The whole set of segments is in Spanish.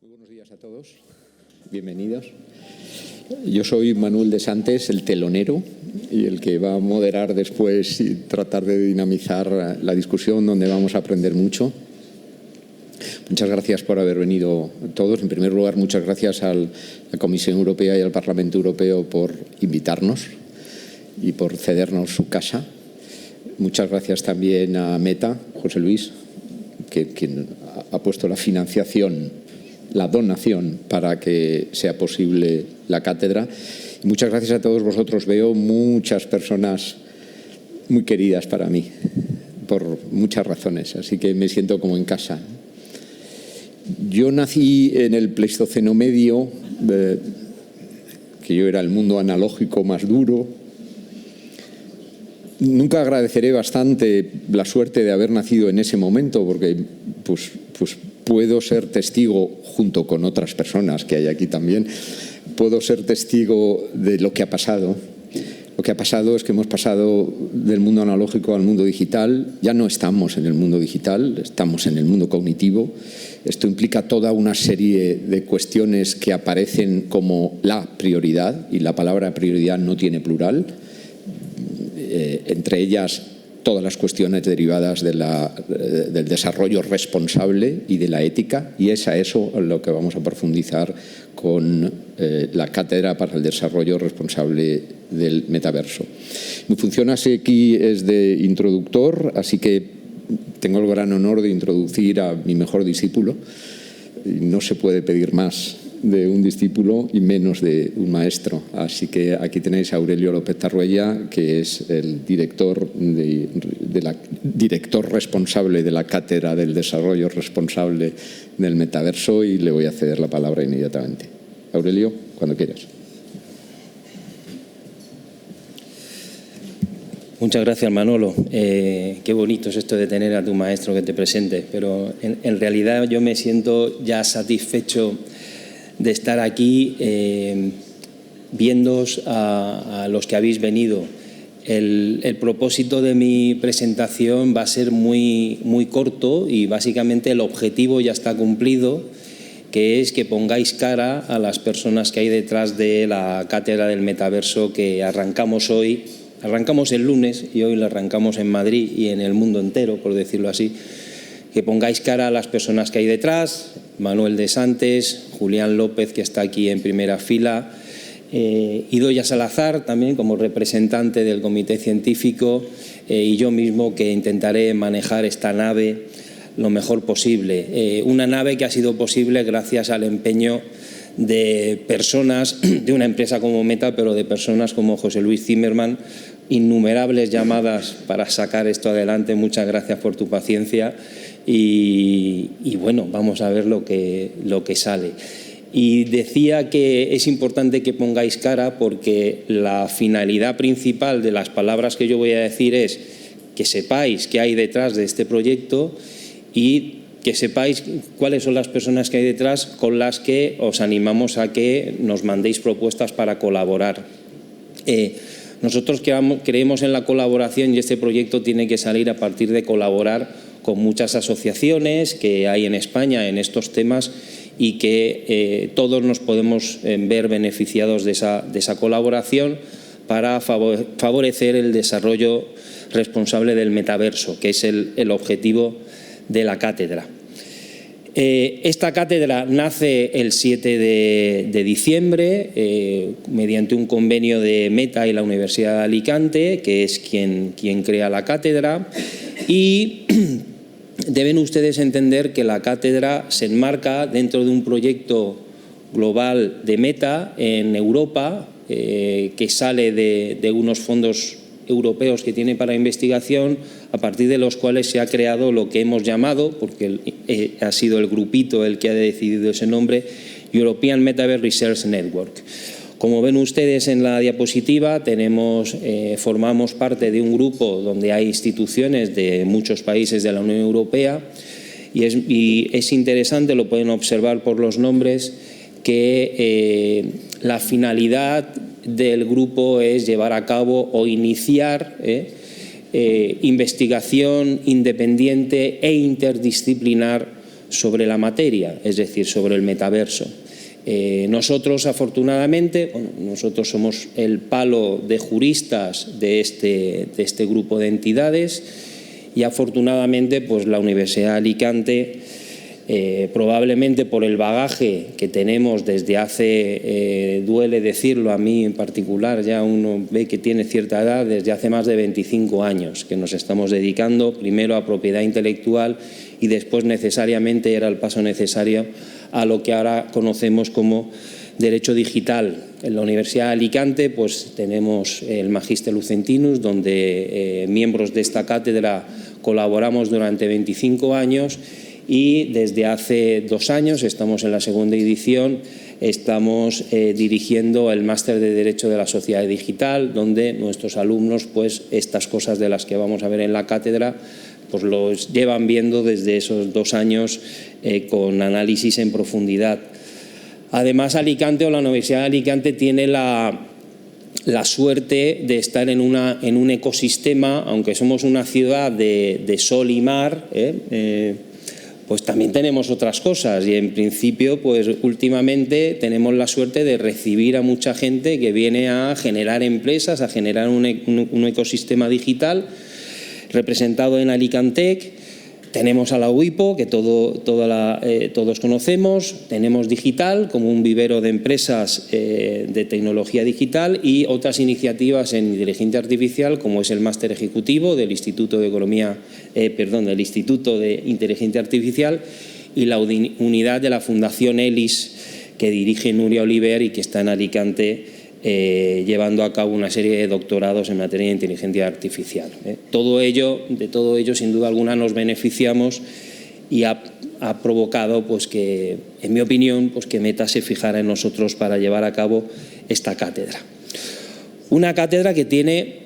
Muy buenos días a todos, bienvenidos. Yo soy Manuel de Santes, el telonero, y el que va a moderar después y tratar de dinamizar la discusión, donde vamos a aprender mucho. Muchas gracias por haber venido todos. En primer lugar, muchas gracias a la Comisión Europea y al Parlamento Europeo por invitarnos y por cedernos su casa. Muchas gracias también a Meta, José Luis, quien ha puesto la financiación, la donación para que sea posible la cátedra. Y muchas gracias a todos vosotros. Veo muchas personas muy queridas para mí, por muchas razones, así que me siento como en casa. Yo nací en el Pleistoceno medio, que yo era el mundo analógico más duro. Nunca agradeceré bastante la suerte de haber nacido en ese momento, porque pues puedo ser testigo, junto con otras personas que hay aquí también, puedo ser testigo de lo que ha pasado. Lo que ha pasado es que hemos pasado del mundo analógico al mundo digital. Ya no estamos en el mundo digital, estamos en el mundo cognitivo. Esto implica toda una serie de cuestiones que aparecen como la prioridad, y la palabra prioridad no tiene plural. Entre ellas todas las cuestiones derivadas del desarrollo responsable y de la ética, y es a eso lo que vamos a profundizar con la Cátedra para el Desarrollo Responsable del Metaverso. Mi función aquí es de introductor, así que tengo el gran honor de introducir a mi mejor discípulo. No se puede pedir más de un discípulo y menos de un maestro. Así que aquí tenéis a Aurelio López Tarruella, que es el director responsable de la Cátedra del Desarrollo Responsable del Metaverso, y le voy a ceder la palabra inmediatamente. Aurelio, cuando quieras. Muchas gracias, Manolo. Qué bonito es esto de tener a tu maestro que te presente, pero en realidad yo me siento ya satisfecho de estar aquí viéndoos a los que habéis venido. El propósito de mi presentación va a ser muy corto, y básicamente el objetivo ya está cumplido, que es que pongáis cara a las personas que hay detrás de la Cátedra del Metaverso que arrancamos hoy. Arrancamos el lunes y hoy la arrancamos en Madrid y en el mundo entero, por decirlo así. Que pongáis cara a las personas que hay detrás: Manuel de Santes, Julián López, que está aquí en primera fila, Idoia Salazar, también como representante del comité científico, y yo mismo, que intentaré manejar esta nave lo mejor posible. Una nave que ha sido posible gracias al empeño de personas de una empresa como Meta, pero de personas como José Luis Zimmermann. Innumerables llamadas para sacar esto adelante. Muchas gracias por tu paciencia. Y bueno, vamos a ver lo que sale. Y decía que es importante que pongáis cara, porque la finalidad principal de las palabras que yo voy a decir es que sepáis qué hay detrás de este proyecto y que sepáis cuáles son las personas que hay detrás, con las que os animamos a que nos mandéis propuestas para colaborar. Nosotros creemos en la colaboración, y este proyecto tiene que salir a partir de colaborar con muchas asociaciones que hay en España en estos temas, y que todos nos podemos ver beneficiados de esa colaboración para favorecer el desarrollo responsable del metaverso, que es el objetivo de la cátedra. Esta cátedra nace el 7 de diciembre mediante un convenio de Meta y la Universidad de Alicante, que es quien crea la cátedra, y deben ustedes entender que la cátedra se enmarca dentro de un proyecto global de Meta en Europa, que sale de unos fondos europeos que tiene para investigación, a partir de los cuales se ha creado lo que hemos llamado, porque ha sido el grupito el que ha decidido ese nombre, European Metaverse Research Network. Como ven ustedes en la diapositiva, formamos parte de un grupo donde hay instituciones de muchos países de la Unión Europea, y es interesante, lo pueden observar por los nombres, que la finalidad del grupo es llevar a cabo o iniciar investigación independiente e interdisciplinar sobre la materia, es decir, sobre el metaverso. Nosotros, afortunadamente, nosotros somos el palo de juristas de este grupo de entidades y afortunadamente pues la Universidad de Alicante, probablemente por el bagaje que tenemos desde hace, duele decirlo a mí en particular, ya uno ve que tiene cierta edad, desde hace más de 25 años que nos estamos dedicando primero a propiedad intelectual y después necesariamente era el paso necesario a lo que ahora conocemos como Derecho Digital. En la Universidad de Alicante pues tenemos el Magister Lucentinus, donde miembros de esta cátedra colaboramos durante 25 años y desde hace 2 años, estamos en la segunda edición, estamos dirigiendo el Máster de Derecho de la Sociedad Digital, donde nuestros alumnos pues estas cosas de las que vamos a ver en la cátedra pues los llevan viendo desde esos 2 años con análisis en profundidad. Además, Alicante o la Universidad de Alicante tiene la suerte de estar en un ecosistema, aunque somos una ciudad de sol y mar, pues también tenemos otras cosas y en principio pues últimamente tenemos la suerte de recibir a mucha gente que viene a generar empresas, a generar un ecosistema digital representado en Alicantec. Tenemos a la UIPO, que todos conocemos, tenemos Digital como un vivero de empresas de tecnología digital y otras iniciativas en inteligencia artificial como es el máster ejecutivo del Instituto de del Instituto de Inteligencia Artificial y la unidad de la Fundación ELIS que dirige Nuria Oliver y que está en Alicante llevando a cabo una serie de doctorados en materia de inteligencia artificial. De todo ello, sin duda alguna, nos beneficiamos y ha provocado pues, que, en mi opinión, pues, que Meta se fijara en nosotros para llevar a cabo esta cátedra. Una cátedra que tiene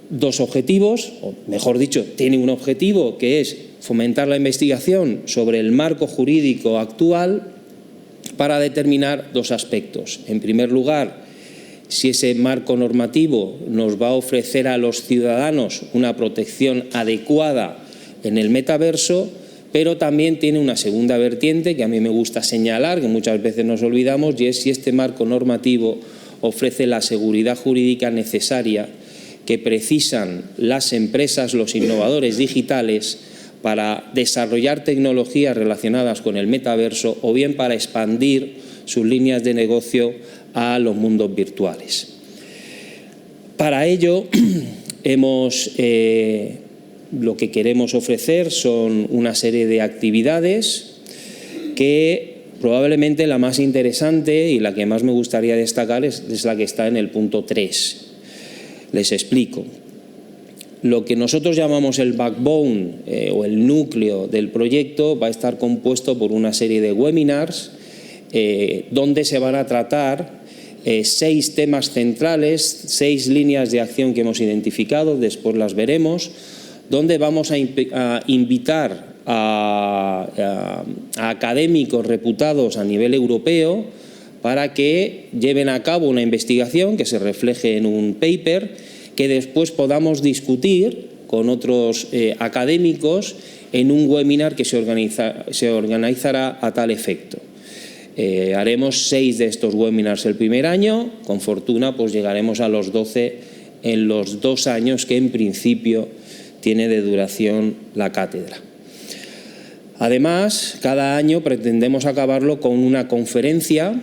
2 objetivos, o mejor dicho, tiene un objetivo que es fomentar la investigación sobre el marco jurídico actual para determinar 2 aspectos. En primer lugar, si ese marco normativo nos va a ofrecer a los ciudadanos una protección adecuada en el metaverso, pero también tiene una segunda vertiente que a mí me gusta señalar, que muchas veces nos olvidamos, y es si este marco normativo ofrece la seguridad jurídica necesaria que precisan las empresas, los innovadores digitales, para desarrollar tecnologías relacionadas con el metaverso o bien para expandir sus líneas de negocio a los mundos virtuales. Para ello, lo que queremos ofrecer son una serie de actividades que probablemente la más interesante y la que más me gustaría destacar es la que está en el punto 3. Les explico. Lo que nosotros llamamos el backbone o el núcleo del proyecto va a estar compuesto por una serie de webinars donde se van a tratar 6 temas centrales, 6 líneas de acción que hemos identificado, después las veremos, donde vamos a invitar a académicos reputados a nivel europeo para que lleven a cabo una investigación que se refleje en un paper que después podamos discutir con otros académicos en un webinar que se organizará a tal efecto. Haremos 6 de estos webinars el primer año, con fortuna pues llegaremos a los 12 en los 2 años que en principio tiene de duración la cátedra. Además, cada año pretendemos acabarlo con una conferencia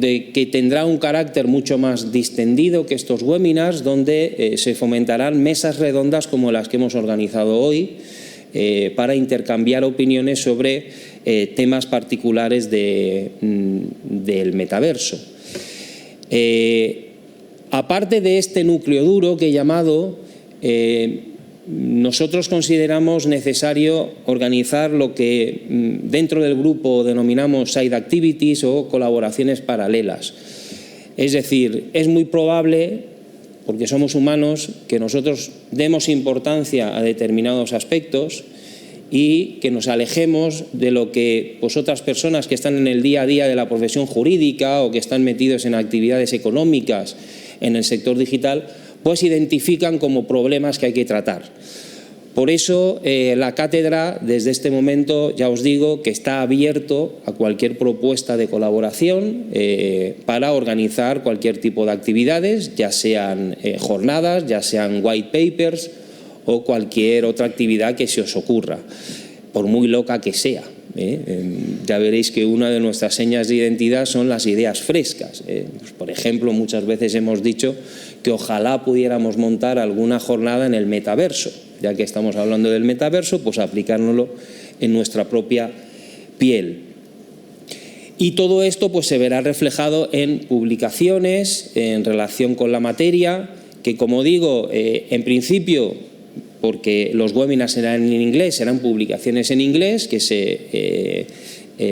que tendrá un carácter mucho más distendido que estos webinars, donde se fomentarán mesas redondas como las que hemos organizado hoy para intercambiar opiniones sobre temas particulares del metaverso. Aparte de este núcleo duro que he llamado, nosotros consideramos necesario organizar lo que dentro del grupo denominamos side activities o colaboraciones paralelas. Es decir, es muy probable, porque somos humanos, que nosotros demos importancia a determinados aspectos y que nos alejemos de lo que pues, otras personas que están en el día a día de la profesión jurídica o que están metidos en actividades económicas en el sector digital, pues identifican como problemas que hay que tratar. Por eso la cátedra, desde este momento, ya os digo que está abierto a cualquier propuesta de colaboración para organizar cualquier tipo de actividades, ya sean jornadas, ya sean white papers o cualquier otra actividad que se os ocurra, por muy loca que sea. Ya veréis que una de nuestras señas de identidad son las ideas frescas. Pues, por ejemplo, muchas veces hemos dicho que ojalá pudiéramos montar alguna jornada en el metaverso. Ya que estamos hablando del metaverso, pues aplicárnoslo en nuestra propia piel. Y todo esto pues se verá reflejado en publicaciones en relación con la materia, que como digo, en principio, porque los webinars serán en inglés, serán publicaciones en inglés que se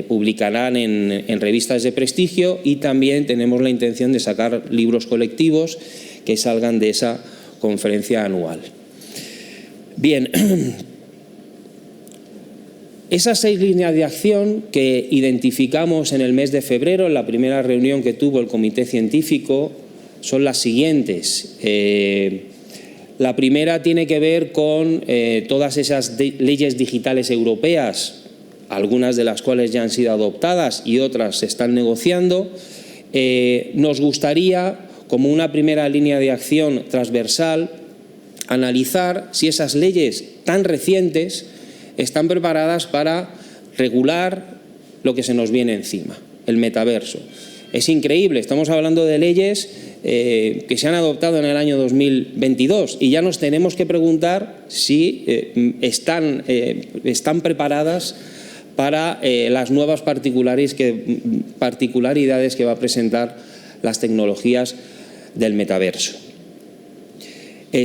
publicarán en revistas de prestigio, y también tenemos la intención de sacar libros colectivos que salgan de esa conferencia anual. Bien, esas 6 líneas de acción que identificamos en el mes de febrero, en la primera reunión que tuvo el comité científico, son las siguientes. La primera tiene que ver con todas esas leyes digitales europeas, algunas de las cuales ya han sido adoptadas y otras se están negociando. Nos gustaría, como una primera línea de acción transversal, analizar si esas leyes tan recientes están preparadas para regular lo que se nos viene encima, el metaverso. Es increíble, estamos hablando de leyes que se han adoptado en el año 2022 y ya nos tenemos que preguntar si están preparadas para las nuevas particularidades que va a presentar las tecnologías del metaverso.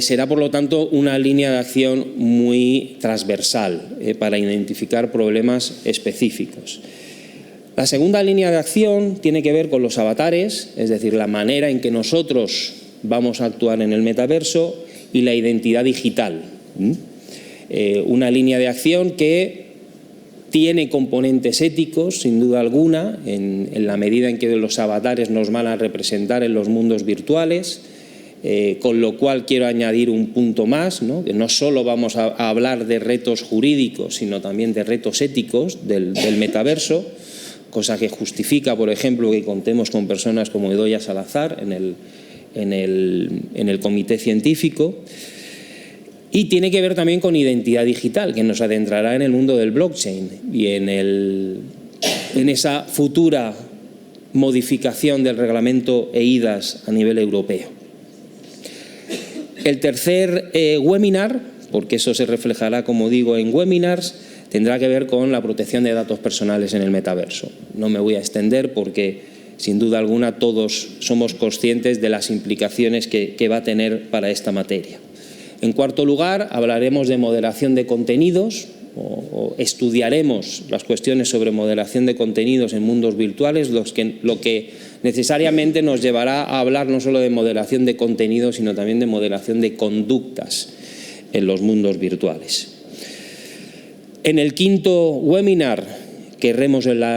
Será, por lo tanto, una línea de acción muy transversal para identificar problemas específicos. La segunda línea de acción tiene que ver con los avatares, es decir, la manera en que nosotros vamos a actuar en el metaverso, y la identidad digital. Una línea de acción que tiene componentes éticos, sin duda alguna, en la medida en que los avatares nos van a representar en los mundos virtuales. Con lo cual quiero añadir un punto más, ¿no? Que no solo vamos a hablar de retos jurídicos, sino también de retos éticos del metaverso, cosa que justifica, por ejemplo, que contemos con personas como Idoia Salazar en el comité científico. Y tiene que ver también con identidad digital, que nos adentrará en el mundo del blockchain y en esa futura modificación del reglamento eIDAS a nivel europeo. El tercer webinar, porque eso se reflejará, como digo, en webinars, tendrá que ver con la protección de datos personales en el metaverso. No me voy a extender porque, sin duda alguna, todos somos conscientes de las implicaciones que va a tener para esta materia. En cuarto lugar, hablaremos de moderación de contenidos, o estudiaremos las cuestiones sobre moderación de contenidos en mundos virtuales, lo que necesariamente nos llevará a hablar no solo de moderación de contenidos, sino también de moderación de conductas en los mundos virtuales. En el quinto webinar,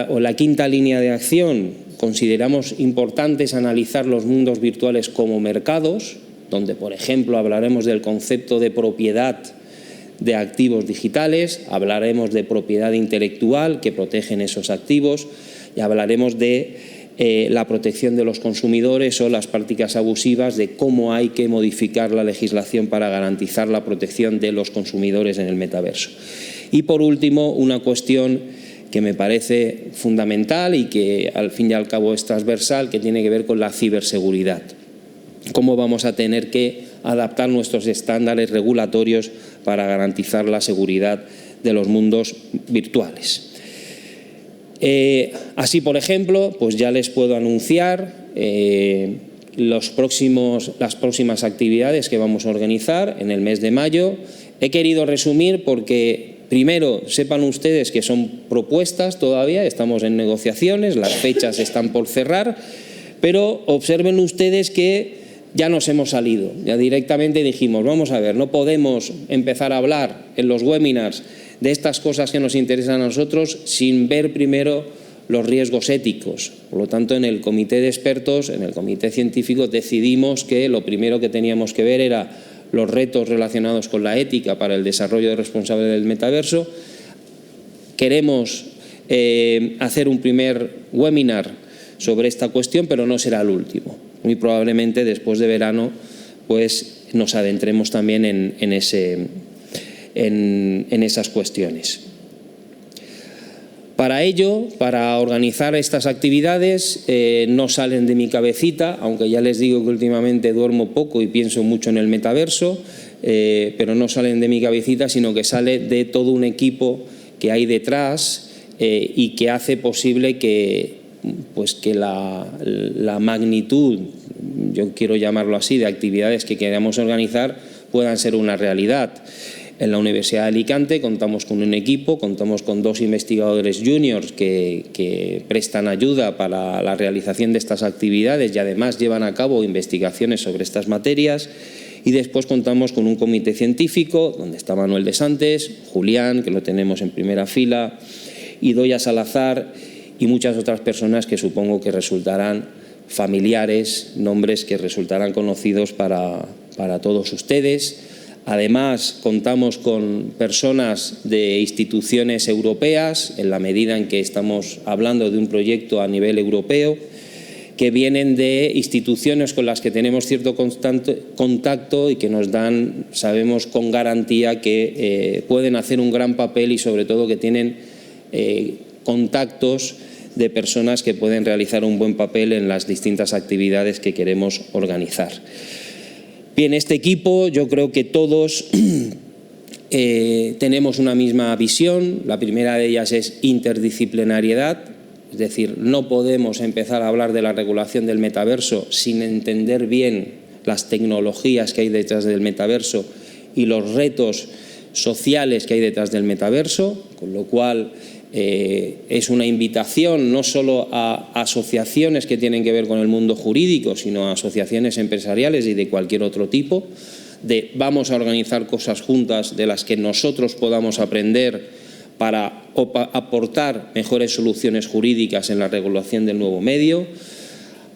o la quinta línea de acción, consideramos importantes analizar los mundos virtuales como mercados, donde, por ejemplo, hablaremos del concepto de propiedad de activos digitales, hablaremos de propiedad intelectual que protegen esos activos y hablaremos de la protección de los consumidores o las prácticas abusivas, de cómo hay que modificar la legislación para garantizar la protección de los consumidores en el metaverso. Y por último, una cuestión que me parece fundamental y que al fin y al cabo es transversal, que tiene que ver con la ciberseguridad. Cómo vamos a tener que adaptar nuestros estándares regulatorios para garantizar la seguridad de los mundos virtuales. Así, por ejemplo, pues ya les puedo anunciar las próximas actividades que vamos a organizar en el mes de mayo. He querido resumir porque, primero, sepan ustedes que son propuestas todavía, estamos en negociaciones, las fechas están por cerrar, pero observen ustedes que ya nos hemos salido, ya directamente dijimos, vamos a ver, no podemos empezar a hablar en los webinars de estas cosas que nos interesan a nosotros sin ver primero los riesgos éticos. Por lo tanto, en el comité de expertos, en el comité científico, decidimos que lo primero que teníamos que ver era los retos relacionados con la ética para el desarrollo responsable del metaverso. Queremos hacer un primer webinar sobre esta cuestión, pero no será el último. Muy probablemente después de verano pues nos adentremos también en esas cuestiones. Para ello, para organizar estas actividades, no salen de mi cabecita, aunque ya les digo que últimamente duermo poco y pienso mucho en el metaverso, pero no salen de mi cabecita, sino que sale de todo un equipo que hay detrás y que hace posible que la magnitud, yo quiero llamarlo así, de actividades que queramos organizar puedan ser una realidad. En la Universidad de Alicante contamos con un equipo, contamos con 2 investigadores juniors que prestan ayuda para la realización de estas actividades y además llevan a cabo investigaciones sobre estas materias. Y después contamos con un comité científico donde está Manuel de Santes, Julián, que lo tenemos en primera fila, Idoia Salazar y muchas otras personas que supongo que resultarán familiares, nombres que resultarán conocidos para todos ustedes. Además, contamos con personas de instituciones europeas, en la medida en que estamos hablando de un proyecto a nivel europeo, que vienen de instituciones con las que tenemos cierto contacto y que nos dan, sabemos con garantía que pueden hacer un gran papel y sobre todo que tienen contactos de personas que pueden realizar un buen papel en las distintas actividades que queremos organizar. Bien, este equipo, yo creo que todos tenemos una misma visión. La primera de ellas es interdisciplinariedad, es decir, no podemos empezar a hablar de la regulación del metaverso sin entender bien las tecnologías que hay detrás del metaverso y los retos sociales que hay detrás del metaverso, con lo cual es una invitación no solo a asociaciones que tienen que ver con el mundo jurídico, sino a asociaciones empresariales y de cualquier otro tipo, de vamos a organizar cosas juntas de las que nosotros podamos aprender para aportar mejores soluciones jurídicas en la regulación del nuevo medio.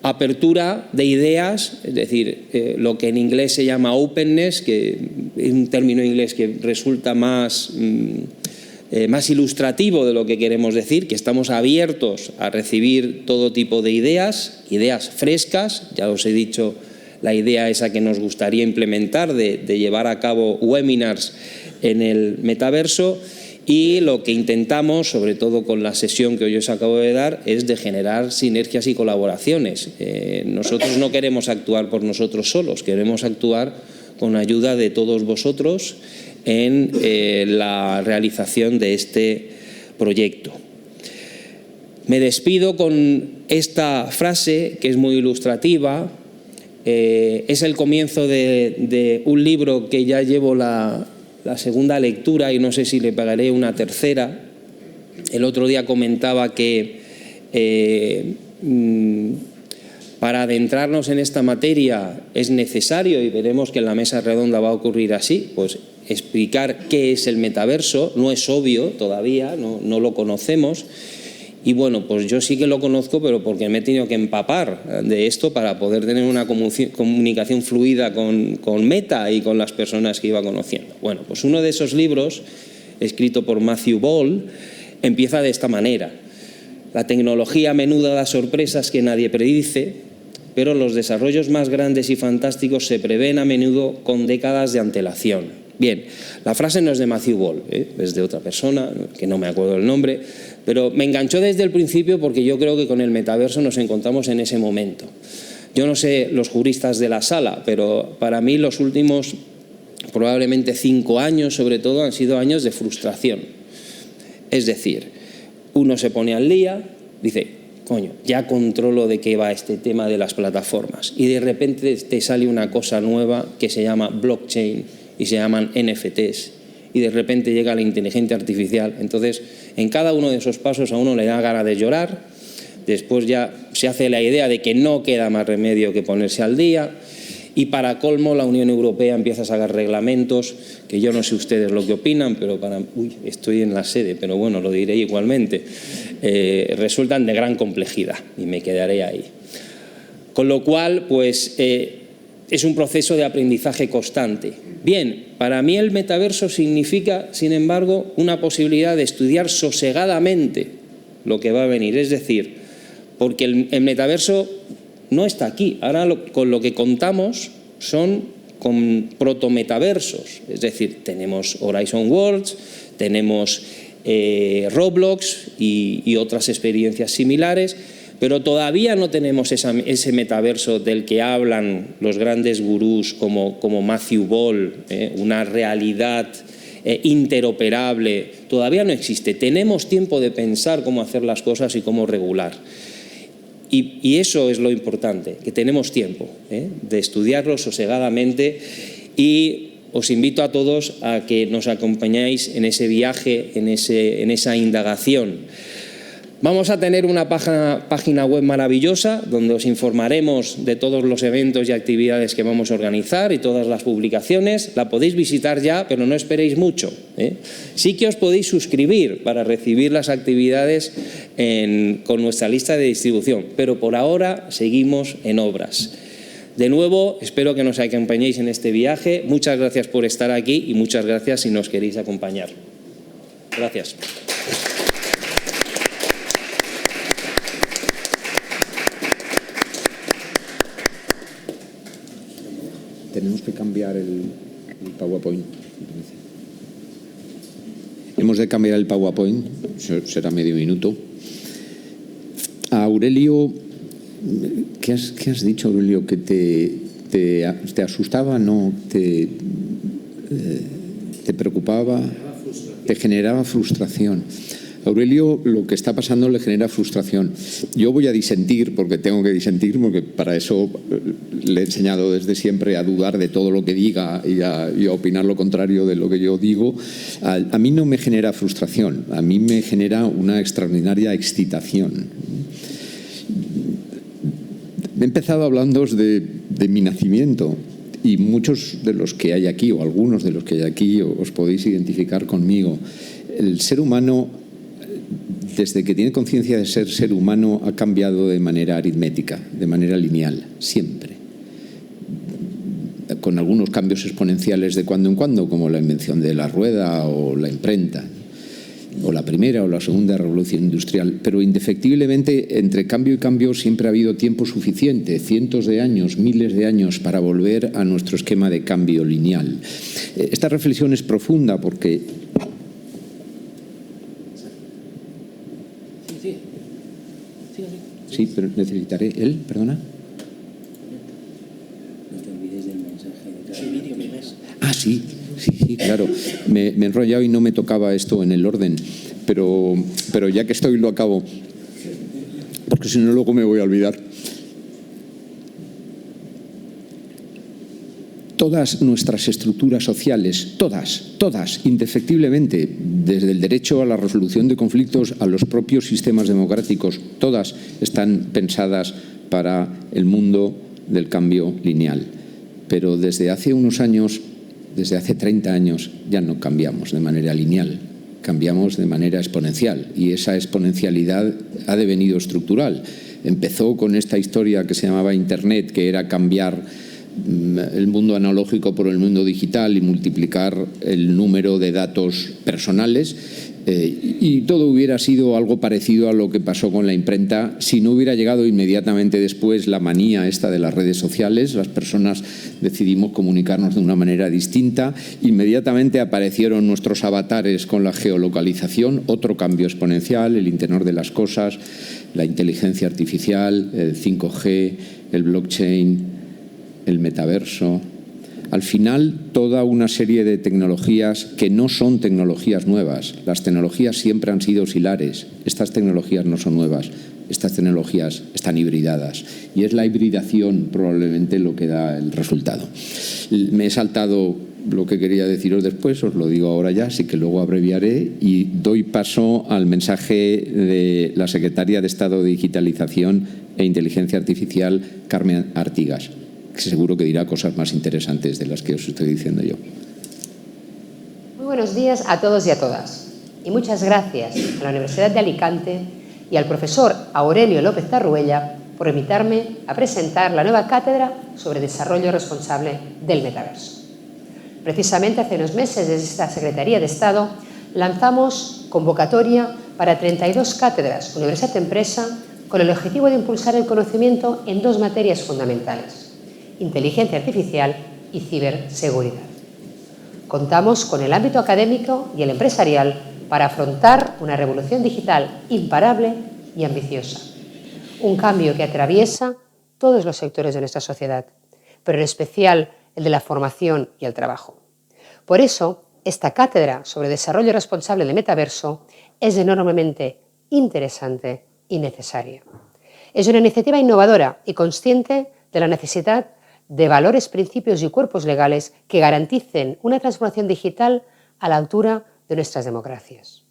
Apertura de ideas, es decir, lo que en inglés se llama openness, que es un término inglés que resulta más ilustrativo de lo que queremos decir, que estamos abiertos a recibir todo tipo de ideas frescas. Ya os he dicho la idea esa que nos gustaría implementar de llevar a cabo webinars en el metaverso, y lo que intentamos, sobre todo con la sesión que hoy os acabo de dar, es de generar sinergias y colaboraciones. Nosotros no queremos actuar por nosotros solos, queremos actuar con ayuda de todos vosotros en la realización de este proyecto. Me despido con esta frase que es muy ilustrativa. Es el comienzo de un libro que ya llevo la segunda lectura y no sé si le pagaré una tercera. El otro día comentaba que para adentrarnos en esta materia es necesario, y veremos que en la mesa redonda va a ocurrir así, pues explicar qué es el metaverso. No es obvio todavía, no lo conocemos. Y bueno, pues yo sí que lo conozco, pero porque me he tenido que empapar de esto para poder tener una comunicación fluida con Meta y con las personas que iba conociendo. Bueno, pues uno de esos libros, escrito por Matthew Ball, empieza de esta manera. La tecnología a menudo da sorpresas que nadie predice, pero los desarrollos más grandes y fantásticos se prevén a menudo con décadas de antelación. Bien, la frase no es de Matthew Ball, es de otra persona, que no me acuerdo el nombre, pero me enganchó desde el principio porque yo creo que con el metaverso nos encontramos en ese momento. Yo no sé los juristas de la sala, pero para mí los últimos probablemente 5 años, sobre todo, han sido años de frustración. Es decir, uno se pone al día, dice, coño, ya controlo de qué va este tema de las plataformas, y de repente te sale una cosa nueva que se llama blockchain y se llaman NFTs, y de repente llega la inteligencia artificial. Entonces, en cada uno de esos pasos a uno le da ganas de llorar, después ya se hace la idea de que no queda más remedio que ponerse al día, y para colmo la Unión Europea empieza a sacar reglamentos que yo no sé ustedes lo que opinan, pero estoy en la sede, pero bueno, lo diré igualmente, resultan de gran complejidad y me quedaré ahí. Con lo cual, pues es un proceso de aprendizaje constante. Bien, para mí el metaverso significa, sin embargo, una posibilidad de estudiar sosegadamente lo que va a venir. Es decir, porque el metaverso no está aquí. Ahora con lo que contamos son con protometaversos. Es decir, tenemos Horizon Worlds, tenemos Roblox y otras experiencias similares, pero todavía no tenemos ese metaverso del que hablan los grandes gurús como Matthew Ball, una realidad interoperable. Todavía no existe. Tenemos tiempo de pensar cómo hacer las cosas y cómo regular. Y eso es lo importante, que tenemos tiempo de estudiarlo sosegadamente, y os invito a todos a que nos acompañéis en ese viaje, en esa indagación. Vamos a tener una página web maravillosa donde os informaremos de todos los eventos y actividades que vamos a organizar y todas las publicaciones. La podéis visitar ya, pero no esperéis mucho. Sí que os podéis suscribir para recibir las actividades con nuestra lista de distribución, pero por ahora seguimos en obras. De nuevo, espero que nos acompañéis en este viaje. Muchas gracias por estar aquí y muchas gracias si nos queréis acompañar. Gracias. Tenemos que cambiar el PowerPoint. Hemos de cambiar el PowerPoint, será medio minuto. A Aurelio, ¿qué has dicho, Aurelio? ¿Que te asustaba? ¿No? ¿Te preocupaba? ¿Te generaba frustración? Aurelio, lo que está pasando le genera frustración. Yo voy a disentir, porque tengo que disentir, porque para eso le he enseñado desde siempre a dudar de todo lo que diga y a opinar lo contrario de lo que yo digo. A mí no me genera frustración, a mí me genera una extraordinaria excitación. He empezado hablándoos de mi nacimiento, y muchos de los que hay aquí, o algunos de los que hay aquí, os podéis identificar conmigo. El ser humano, desde que tiene conciencia de ser humano, ha cambiado de manera aritmética, de manera lineal, siempre. Con algunos cambios exponenciales de cuando en cuando, como la invención de la rueda o la imprenta, o la primera o la segunda revolución industrial. Pero indefectiblemente, entre cambio y cambio, siempre ha habido tiempo suficiente, cientos de años, miles de años, para volver a nuestro esquema de cambio lineal. Esta reflexión es profunda porque... Sí, pero necesitaré él, perdona. No te olvides del mensaje. Ah, sí, claro. Me he enrollado y no me tocaba esto en el orden, pero ya que estoy lo acabo, porque si no luego me voy a olvidar. Todas nuestras estructuras sociales, todas, indefectiblemente, desde el derecho a la resolución de conflictos a los propios sistemas democráticos, todas están pensadas para el mundo del cambio lineal. Pero desde hace unos años, desde hace 30 años, ya no cambiamos de manera lineal, cambiamos de manera exponencial, y esa exponencialidad ha devenido estructural. Empezó con esta historia que se llamaba Internet, que era cambiar el mundo analógico por el mundo digital y multiplicar el número de datos personales, y todo hubiera sido algo parecido a lo que pasó con la imprenta si no hubiera llegado inmediatamente después la manía esta de las redes sociales. Las personas decidimos comunicarnos de una manera distinta, inmediatamente aparecieron nuestros avatares con la geolocalización, otro cambio exponencial, el Internet de las cosas, la inteligencia artificial, el 5G, el blockchain, el metaverso. Al final, toda una serie de tecnologías que no son tecnologías nuevas. Las tecnologías siempre han sido auxiliares. Estas tecnologías no son nuevas. Estas tecnologías están hibridadas. Y es la hibridación probablemente lo que da el resultado. Me he saltado lo que quería deciros después, os lo digo ahora ya, así que luego abreviaré y doy paso al mensaje de la secretaria de Estado de Digitalización e Inteligencia Artificial, Carmen Artigas, que seguro que dirá cosas más interesantes de las que os estoy diciendo yo. Muy buenos días a todos y a todas. Y muchas gracias a la Universidad de Alicante y al profesor Aurelio López Tarruella por invitarme a presentar la nueva cátedra sobre desarrollo responsable del metaverso. Precisamente hace unos meses, desde esta Secretaría de Estado, lanzamos convocatoria para 32 cátedras Universidad-Empresa con el objetivo de impulsar el conocimiento en dos materias fundamentales: inteligencia artificial y ciberseguridad. Contamos con el ámbito académico y el empresarial para afrontar una revolución digital imparable y ambiciosa. Un cambio que atraviesa todos los sectores de nuestra sociedad, pero en especial el de la formación y el trabajo. Por eso, esta cátedra sobre desarrollo responsable del metaverso es enormemente interesante y necesaria. Es una iniciativa innovadora y consciente de la necesidad de valores, principios y cuerpos legales que garanticen una transformación digital a la altura de nuestras democracias.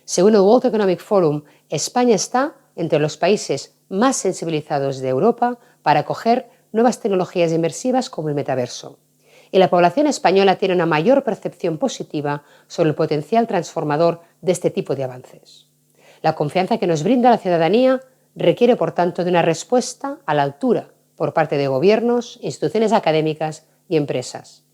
Según el World Economic Forum, España está entre los países más sensibilizados de Europa para acoger nuevas tecnologías inmersivas como el metaverso. Y la población española tiene una mayor percepción positiva sobre el potencial transformador de este tipo de avances. La confianza que nos brinda la ciudadanía requiere, por tanto, de una respuesta a la altura por parte de gobiernos, instituciones académicas y empresas.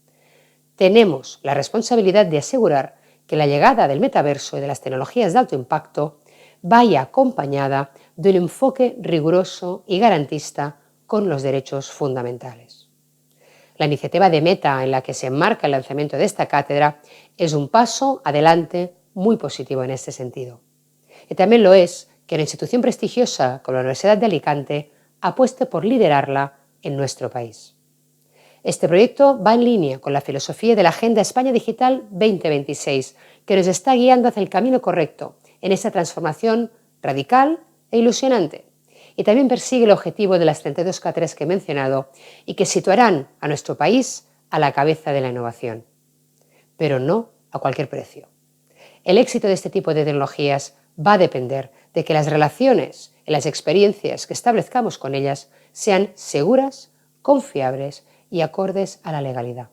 Tenemos la responsabilidad de asegurar que la llegada del metaverso y de las tecnologías de alto impacto vaya acompañada de un enfoque riguroso y garantista con los derechos fundamentales. La iniciativa de Meta en la que se enmarca el lanzamiento de esta cátedra es un paso adelante muy positivo en este sentido. Y también lo es que una institución prestigiosa como la Universidad de Alicante apueste por liderarla en nuestro país. Este proyecto va en línea con la filosofía de la Agenda España Digital 2026, que nos está guiando hacia el camino correcto en esta transformación radical e ilusionante. Y también persigue el objetivo de las 32 cátedras que he mencionado y que situarán a nuestro país a la cabeza de la innovación. Pero no a cualquier precio. El éxito de este tipo de tecnologías va a depender de que las relaciones y las experiencias que establezcamos con ellas sean seguras, confiables y acordes a la legalidad.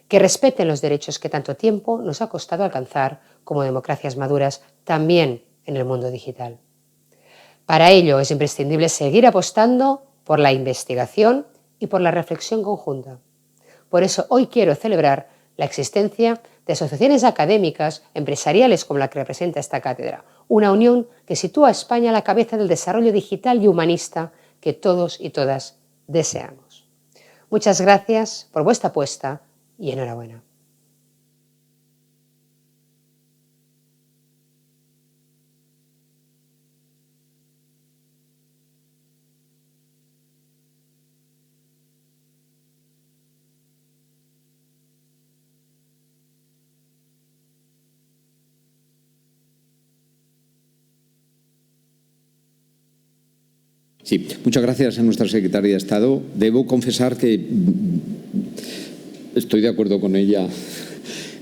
Que respeten los derechos que tanto tiempo nos ha costado alcanzar como democracias maduras también en el mundo digital. Para ello es imprescindible seguir apostando por la investigación y por la reflexión conjunta. Por eso hoy quiero celebrar la existencia de asociaciones académicas, empresariales como la que representa esta cátedra, una unión que sitúa a España a la cabeza del desarrollo digital y humanista que todos y todas deseamos. Muchas gracias por vuestra apuesta y enhorabuena. Sí, muchas gracias a nuestra secretaria de Estado. Debo confesar que estoy de acuerdo con ella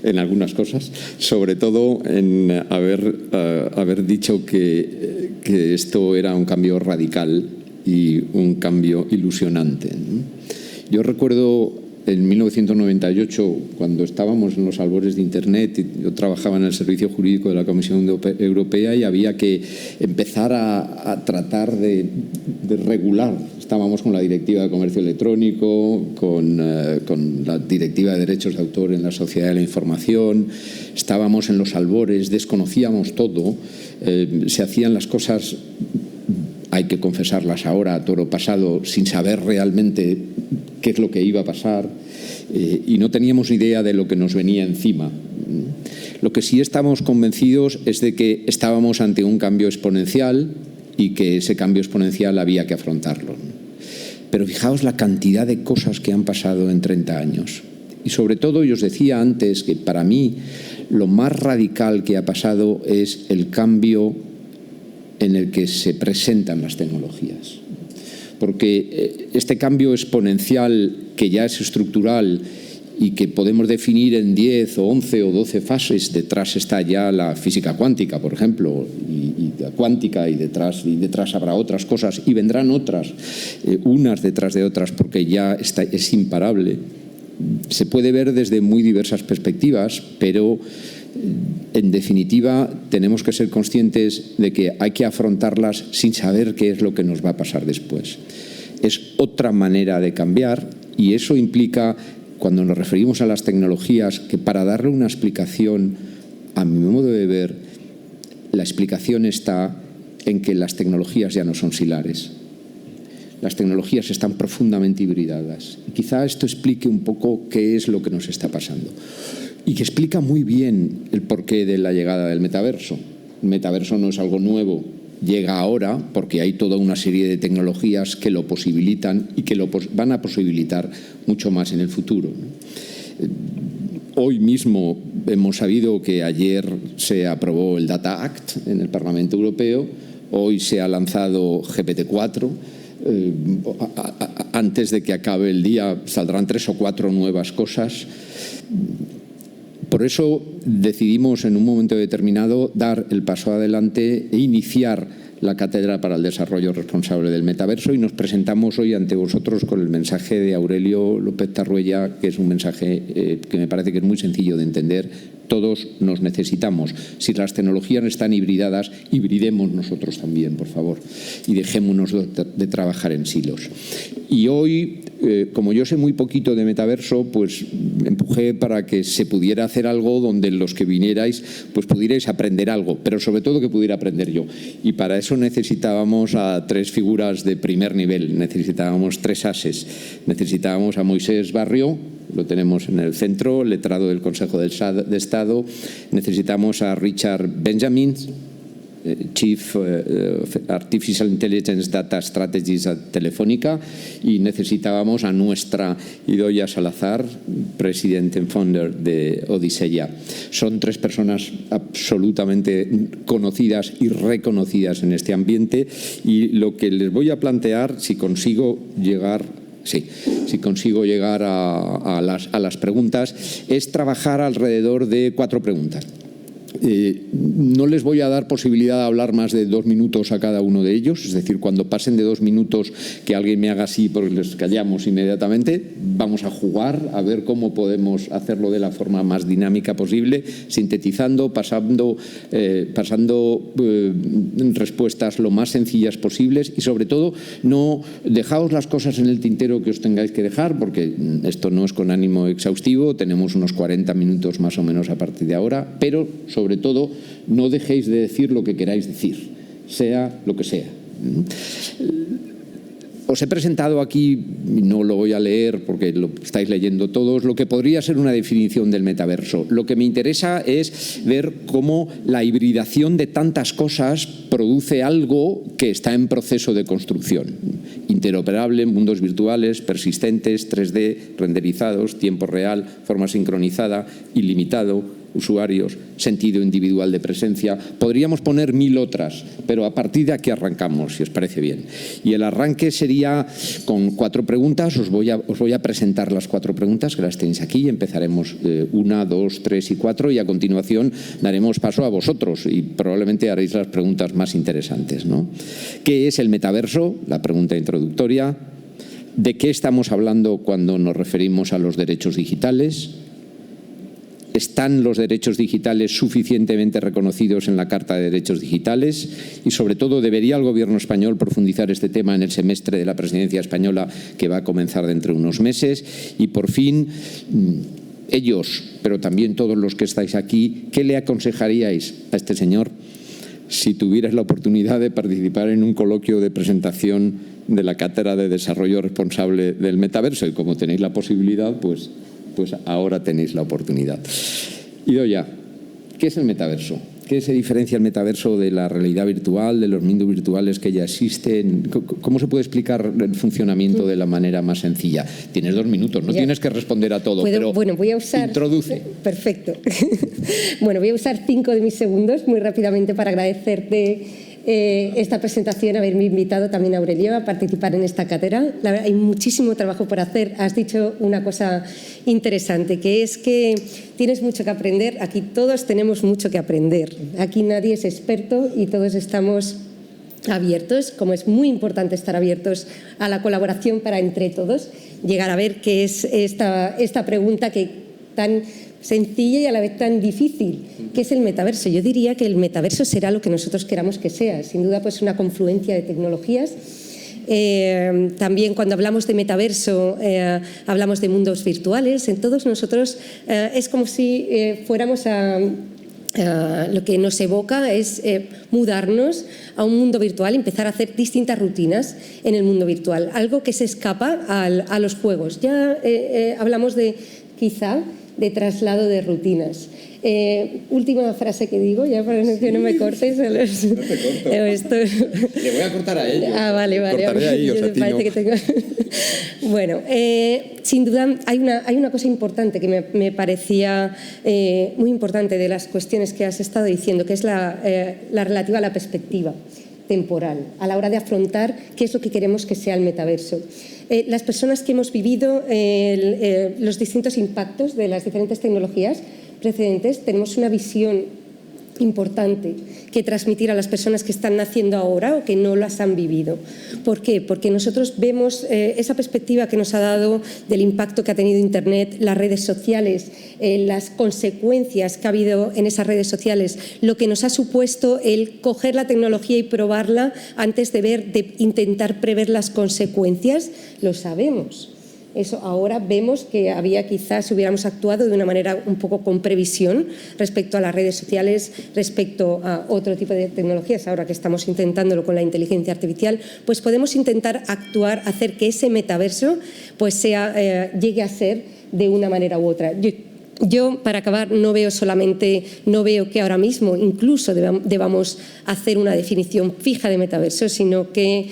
en algunas cosas, sobre todo en haber dicho que esto era un cambio radical y un cambio ilusionante, ¿no? Yo recuerdo en 1998, cuando estábamos en los albores de Internet, yo trabajaba en el servicio jurídico de la Comisión Europea y había que empezar a tratar de regular. Estábamos con la Directiva de Comercio Electrónico, con la Directiva de Derechos de Autor en la Sociedad de la Información, estábamos en los albores, desconocíamos todo, se hacían las cosas, hay que confesarlas ahora, a toro pasado, sin saber realmente qué es lo que iba a pasar, y no teníamos idea de lo que nos venía encima. Lo que sí estamos convencidos es de que estábamos ante un cambio exponencial y que ese cambio exponencial había que afrontarlo. Pero fijaos la cantidad de cosas que han pasado en 30 años. Y sobre todo, yo os decía antes que para mí lo más radical que ha pasado es el cambio en el que se presentan las tecnologías. Porque este cambio exponencial, que ya es estructural y que podemos definir en 10 o 11 o 12 fases, detrás está ya la física cuántica, por ejemplo, y la cuántica, y detrás habrá otras cosas, y vendrán otras, unas detrás de otras, porque ya es imparable. Se puede ver desde muy diversas perspectivas, pero En definitiva, tenemos que ser conscientes de que hay que afrontarlas sin saber qué es lo que nos va a pasar después. Es otra manera de cambiar y eso implica, cuando nos referimos a las tecnologías, que para darle una explicación, a mi modo de ver, la explicación está en que las tecnologías ya no son silares. Las tecnologías están profundamente hibridadas. Y quizá esto explique un poco qué es lo que nos está pasando. Y que explica muy bien el porqué de la llegada del metaverso. El metaverso no es algo nuevo, llega ahora porque hay toda una serie de tecnologías que lo posibilitan y que lo van a posibilitar mucho más en el futuro. Hoy mismo hemos sabido que ayer se aprobó el Data Act en el Parlamento Europeo, hoy se ha lanzado GPT-4, antes de que acabe el día saldrán 3 o 4 nuevas cosas. Por eso decidimos en un momento determinado dar el paso adelante e iniciar la Cátedra para el Desarrollo Responsable del Metaverso y nos presentamos hoy ante vosotros con el mensaje de Aurelio López Tarruella, que es un mensaje que me parece que es muy sencillo de entender. Todos nos necesitamos. Si las tecnologías están hibridadas, hibridemos nosotros también, por favor, y dejémonos de trabajar en silos. Y hoy, como yo sé muy poquito de metaverso, pues empujé para que se pudiera hacer algo donde los que vinierais pues pudierais aprender algo, pero sobre todo que pudiera aprender yo. Y para eso necesitábamos a 3 figuras de primer nivel, necesitábamos 3 ases. Necesitábamos a Moisés Barrio, lo tenemos en el centro, letrado del Consejo de Estado. Necesitamos a Richard Benjamin, Chief Artificial Intelligence Data Strategies at Telefónica, y necesitábamos a nuestra Idoia Salazar, President and Founder de Odiseya. Son 3 personas absolutamente conocidas y reconocidas en este ambiente, y lo que les voy a plantear, si consigo llegar a las preguntas, es trabajar alrededor de 4 preguntas. No les voy a dar posibilidad de hablar más de 2 minutos a cada uno de ellos, es decir, cuando pasen de 2 minutos que alguien me haga así porque les callamos inmediatamente. Vamos a jugar a ver cómo podemos hacerlo de la forma más dinámica posible, sintetizando, pasando respuestas lo más sencillas posibles y sobre todo no dejaos las cosas en el tintero que os tengáis que dejar, porque esto no es con ánimo exhaustivo, tenemos unos 40 minutos más o menos a partir de ahora, pero sobre todo, no dejéis de decir lo que queráis decir, sea lo que sea. Os he presentado aquí, no lo voy a leer porque lo estáis leyendo todos, lo que podría ser una definición del metaverso. Lo que me interesa es ver cómo la hibridación de tantas cosas produce algo que está en proceso de construcción. Interoperable, mundos virtuales, persistentes, 3D, renderizados, tiempo real, forma sincronizada, ilimitado, usuarios, sentido individual de presencia. Podríamos poner 1000 otras, pero a partir de aquí arrancamos, si os parece bien. Y el arranque sería con 4 preguntas. Os voy a presentar las 4 preguntas, que las tenéis aquí. Empezaremos 1, 2, 3 y 4 y a continuación daremos paso a vosotros y probablemente haréis las preguntas más interesantes, ¿no? ¿Qué es el metaverso? La pregunta introductoria. ¿De qué estamos hablando cuando nos referimos a los derechos digitales? ¿Están los derechos digitales suficientemente reconocidos en la Carta de Derechos Digitales? Y, sobre todo, ¿debería el Gobierno español profundizar este tema en el semestre de la presidencia española que va a comenzar dentro de unos meses? Y, por fin, ellos, pero también todos los que estáis aquí, ¿qué le aconsejaríais a este señor si tuvierais la oportunidad de participar en un coloquio de presentación de la Cátedra de Desarrollo Responsable del Metaverso? Y como tenéis la posibilidad, pues ahora tenéis la oportunidad. Idoia, ¿qué es el metaverso? ¿Qué se diferencia el metaverso de la realidad virtual, de los mundos virtuales que ya existen? ¿Cómo se puede explicar el funcionamiento de la manera más sencilla? Tienes 2 minutos, no tienes que responder a todo, pero voy a usar, introduce. Perfecto. Bueno, voy a usar 5 de mis segundos muy rápidamente para agradecerte esta presentación, haberme invitado también a Aurelio a participar en esta cátedra. La verdad, hay muchísimo trabajo por hacer. Has dicho una cosa interesante, que es que tienes mucho que aprender. Aquí todos tenemos mucho que aprender. Aquí nadie es experto y todos estamos abiertos, como es muy importante estar abiertos a la colaboración para entre todos llegar a ver qué es esta pregunta que tan sencilla y a la vez tan difícil, que es el metaverso. Yo diría que el metaverso será lo que nosotros queramos que sea, sin duda pues una confluencia de tecnologías. También cuando hablamos de metaverso hablamos de mundos virtuales. En todos nosotros es como si fuéramos a... lo que nos evoca es mudarnos a un mundo virtual, empezar a hacer distintas rutinas en el mundo virtual, algo que se escapa a los juegos. Ya hablamos de, quizá, de traslado de rutinas. Última frase que digo, ya para que no me cortes. No te corto. Le voy a cortar a ellos. Ah, vale. Cortaré a ellos, a ti no. Que tengo... Bueno, sin duda hay una cosa importante que me parecía muy importante de las cuestiones que has estado diciendo, que es la relativa a la perspectiva temporal, a la hora de afrontar qué es lo que queremos que sea el metaverso. Las personas que hemos vivido los distintos impactos de las diferentes tecnologías precedentes tenemos una visión importante que transmitir a las personas que están naciendo ahora o que no las han vivido. ¿Por qué? Porque nosotros vemos esa perspectiva que nos ha dado del impacto que ha tenido Internet, las redes sociales, las consecuencias que ha habido en esas redes sociales, lo que nos ha supuesto el coger la tecnología y probarla antes de intentar prever las consecuencias, lo sabemos. Eso ahora vemos que quizás si hubiéramos actuado de una manera un poco con previsión respecto a las redes sociales, respecto a otro tipo de tecnologías, ahora que estamos intentándolo con la inteligencia artificial, pues podemos intentar actuar, hacer que ese metaverso pues llegue a ser de una manera u otra. Yo, para acabar, no veo que ahora mismo incluso debamos hacer una definición fija de metaverso, sino que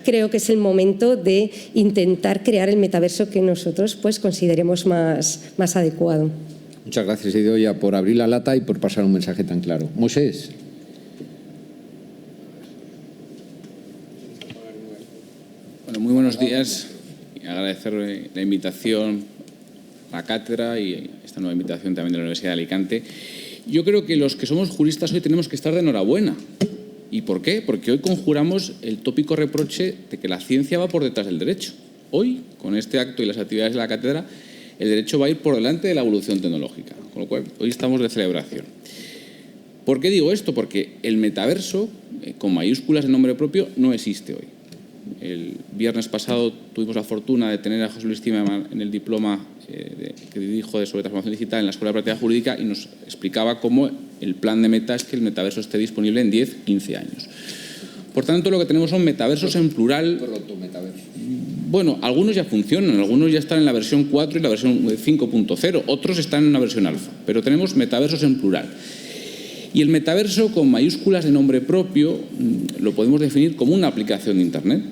creo que es el momento de intentar crear el metaverso que nosotros pues consideremos más adecuado. Muchas gracias, Idoia, por abrir la lata y por pasar un mensaje tan claro. Moisés. Bueno, muy buenos días y agradecer la invitación a la cátedra y esta nueva invitación también de la Universidad de Alicante. Yo creo que los que somos juristas hoy tenemos que estar de enhorabuena. ¿Y por qué? Porque hoy conjuramos el tópico reproche de que la ciencia va por detrás del derecho. Hoy, con este acto y las actividades de la cátedra, el derecho va a ir por delante de la evolución tecnológica, con lo cual hoy estamos de celebración. ¿Por qué digo esto? Porque el metaverso, con mayúsculas en nombre propio, no existe hoy. El viernes pasado tuvimos la fortuna de tener a José Luis Zimmermann en el diploma que dirijo sobre transformación digital en la Escuela de Práctica Jurídica y nos explicaba cómo el plan de meta es que el metaverso esté disponible en 10, 15 años. Por tanto, lo que tenemos son metaversos en plural. Bueno, algunos ya funcionan, algunos ya están en la versión 4 y la versión 5.0, otros están en una versión alfa, pero tenemos metaversos en plural. Y el metaverso, con mayúsculas de nombre propio, lo podemos definir como una aplicación de Internet.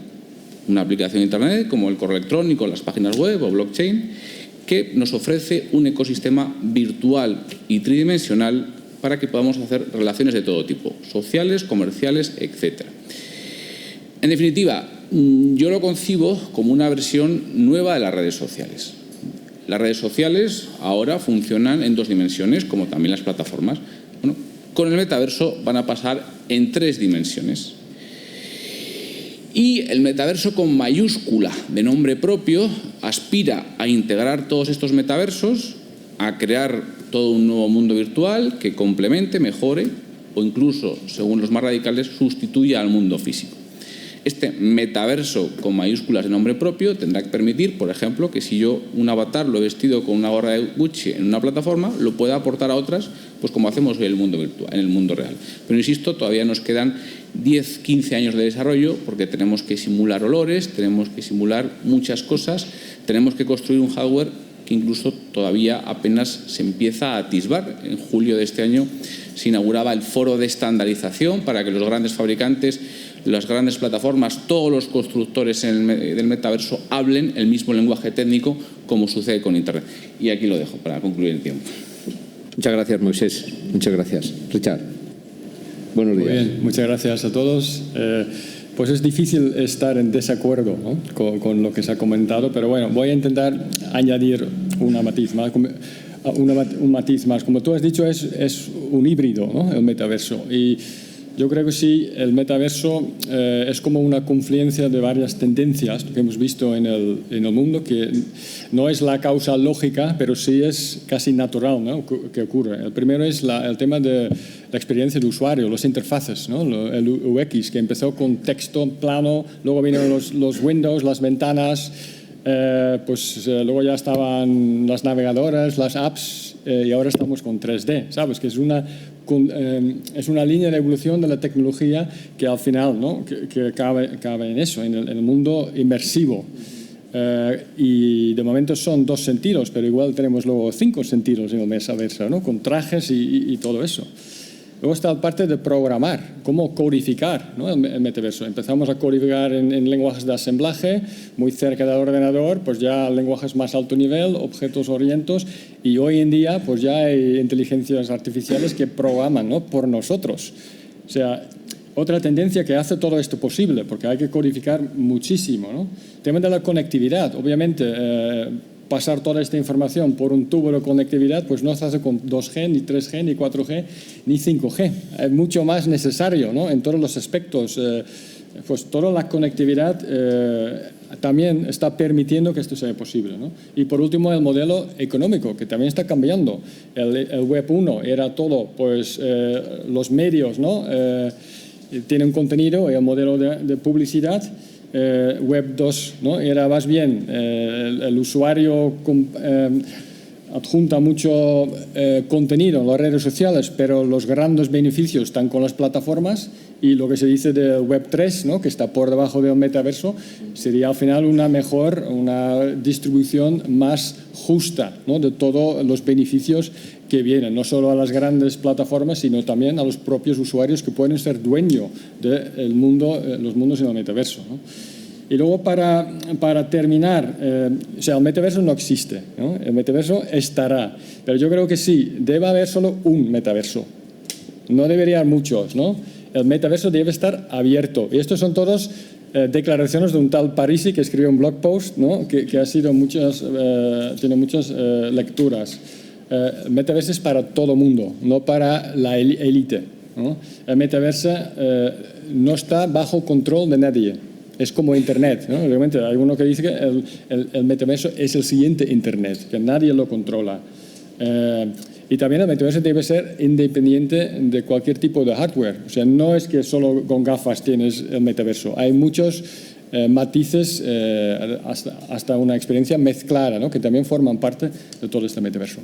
Una aplicación de Internet como el correo electrónico, las páginas web o blockchain, que nos ofrece un ecosistema virtual y tridimensional para que podamos hacer relaciones de todo tipo, sociales, comerciales, etc. En definitiva, yo lo concibo como una versión nueva de las redes sociales. Las redes sociales ahora funcionan en 2 dimensiones, como también las plataformas. Bueno, con el metaverso van a pasar en 3 dimensiones. Y el metaverso con mayúscula de nombre propio aspira a integrar todos estos metaversos, a crear todo un nuevo mundo virtual que complemente, mejore o incluso, según los más radicales, sustituya al mundo físico. Este metaverso con mayúsculas de nombre propio tendrá que permitir, por ejemplo, que si yo un avatar lo he vestido con una gorra de Gucci en una plataforma, lo pueda aportar a otras, pues como hacemos en el mundo virtual, en el mundo real. Pero insisto, todavía nos quedan 10, 15 años de desarrollo porque tenemos que simular olores, tenemos que simular muchas cosas, tenemos que construir un hardware que incluso todavía apenas se empieza a atisbar. En julio de este año se inauguraba el foro de estandarización para que los grandes fabricantes, las grandes plataformas, todos los constructores del metaverso hablen el mismo lenguaje técnico como sucede con Internet. Y aquí lo dejo para concluir el tiempo. Muchas gracias, Moisés. Muchas gracias. Richard. Buenos días. Muy bien, muchas gracias a todos. Pues es difícil estar en desacuerdo, ¿no?, con lo que se ha comentado, pero bueno, voy a intentar añadir un matiz más. Como tú has dicho, es un híbrido, ¿no?, el metaverso. Y yo creo que sí, el metaverso es como una confluencia de varias tendencias que hemos visto en el mundo, que no es la causa lógica, pero sí es casi natural, ¿no?, que ocurre. El primero es el tema de la experiencia de usuario, las interfaces, ¿no?, el UX, que empezó con texto plano, luego vinieron los Windows, las ventanas, luego ya estaban las navegadoras, las apps, y ahora estamos con 3D, ¿sabes? Que es una línea de evolución de la tecnología que al final, ¿no?, que cabe en eso, en el mundo inmersivo. Y de momento son 2 sentidos, pero igual tenemos luego 5 sentidos en el metaverso, ¿no?, con trajes y todo eso. Luego está la parte de programar, cómo codificar, ¿no?, el metaverso. Empezamos a codificar en lenguajes de asemblaje, muy cerca del ordenador, pues ya lenguajes más alto nivel, objetos orientados, y hoy en día pues ya hay inteligencias artificiales que programan, ¿no?, por nosotros. O sea, otra tendencia que hace todo esto posible, porque hay que codificar muchísimo, ¿no? El tema de la conectividad, obviamente, pasar toda esta información por un tubo de conectividad, pues no se hace con 2G, ni 3G, ni 4G, ni 5G. Es mucho más necesario, ¿no?, en todos los aspectos. Pues toda la conectividad también está permitiendo que esto sea posible, ¿no? Y por último, el modelo económico, que también está cambiando. El Web 1 era todo, pues, los medios, ¿no?, tienen contenido, y el modelo de publicidad. Web 2, ¿no?, era más bien el usuario adjunta mucho contenido en las redes sociales, pero los grandes beneficios están con las plataformas, y lo que se dice del Web 3, ¿no?, que está por debajo del metaverso, sería al final una distribución más justa, ¿no?, de todos los beneficios que vienen, no solo a las grandes plataformas, sino también a los propios usuarios que pueden ser dueños de los mundos en el metaverso, ¿no? Y luego, para terminar, o sea, el metaverso no existe, ¿no? El metaverso estará, pero yo creo que sí, debe haber solo un metaverso, no debería haber muchos, ¿no? El metaverso debe estar abierto, y estos son todos declaraciones de un tal Parisi que escribió un blog post, ¿no?, que ha sido tiene muchas lecturas. El metaverso es para todo mundo, no para la élite, ¿no? El metaverso no está bajo control de nadie. Es como Internet, ¿no? Realmente hay uno que dice que el metaverso es el siguiente Internet, que nadie lo controla. Y también el metaverso debe ser independiente de cualquier tipo de hardware. O sea, no es que solo con gafas tienes el metaverso. Hay muchos matices, hasta una experiencia mezclada, ¿no?, que también forman parte de todo este metaverso.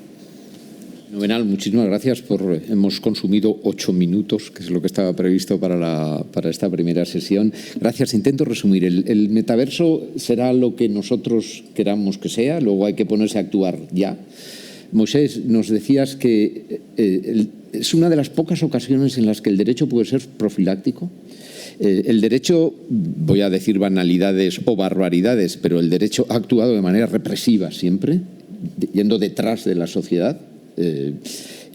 Fenomenal, muchísimas gracias. Hemos consumido 8 minutos, que es lo que estaba previsto para esta primera sesión. Gracias. Intento resumir. El metaverso será lo que nosotros queramos que sea, luego hay que ponerse a actuar ya. Moisés, nos decías que es una de las pocas ocasiones en las que el derecho puede ser profiláctico. El derecho, voy a decir banalidades o barbaridades, pero el derecho ha actuado de manera represiva siempre, yendo detrás de la sociedad.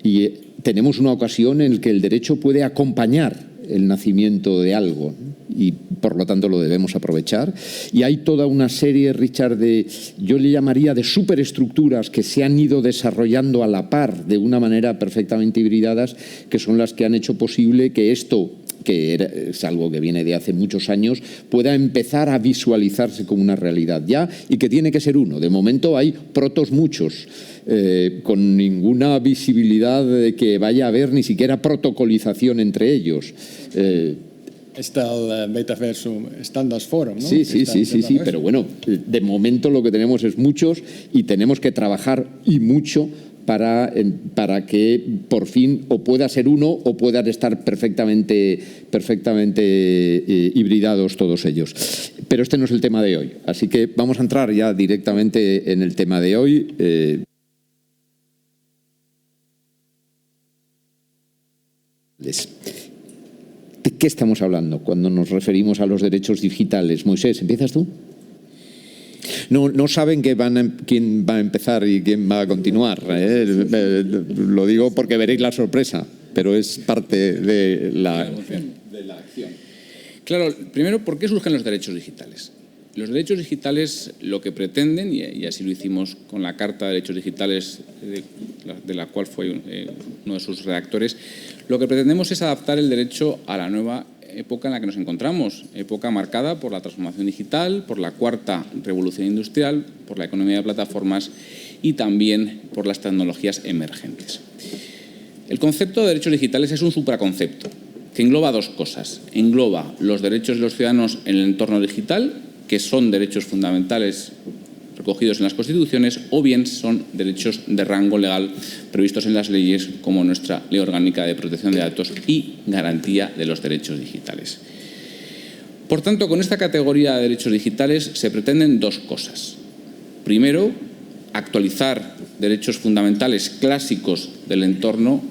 Y tenemos una ocasión en la que el derecho puede acompañar el nacimiento de algo, y por lo tanto lo debemos aprovechar. Y hay toda una serie, Richard, yo le llamaría de superestructuras que se han ido desarrollando a la par de una manera perfectamente hibridadas, que son las que han hecho posible que esto, que es algo que viene de hace muchos años, pueda empezar a visualizarse como una realidad ya, y que tiene que ser uno. De momento hay protos muchos, con ninguna visibilidad de que vaya a haber ni siquiera protocolización entre ellos. Está el Metaverso Standards Forum, ¿no? Sí, pero bueno, de momento lo que tenemos es muchos, y tenemos que trabajar y mucho para que por fin o pueda ser uno o puedan estar perfectamente hibridados todos ellos. Pero este no es el tema de hoy, así que vamos a entrar ya directamente en el tema de hoy. ¿De qué estamos hablando cuando nos referimos a los derechos digitales? Moisés, ¿empiezas tú? No saben quién va a empezar y quién va a continuar. Lo digo porque veréis la sorpresa, pero es parte de la acción. Claro, primero, ¿por qué surgen los derechos digitales? Los derechos digitales lo que pretenden, y así lo hicimos con la Carta de Derechos Digitales, de la cual fue uno de sus redactores, lo que pretendemos es adaptar el derecho a la nueva época en la que nos encontramos, época marcada por la transformación digital, por la cuarta revolución industrial, por la economía de plataformas y también por las tecnologías emergentes. El concepto de derechos digitales es un supraconcepto que engloba dos cosas. Engloba los derechos de los ciudadanos en el entorno digital, que son derechos fundamentales recogidos en las Constituciones, o bien son derechos de rango legal previstos en las leyes, como nuestra Ley Orgánica de Protección de Datos y Garantía de los Derechos Digitales. Por tanto, con esta categoría de derechos digitales se pretenden dos cosas. Primero, actualizar derechos fundamentales clásicos del entorno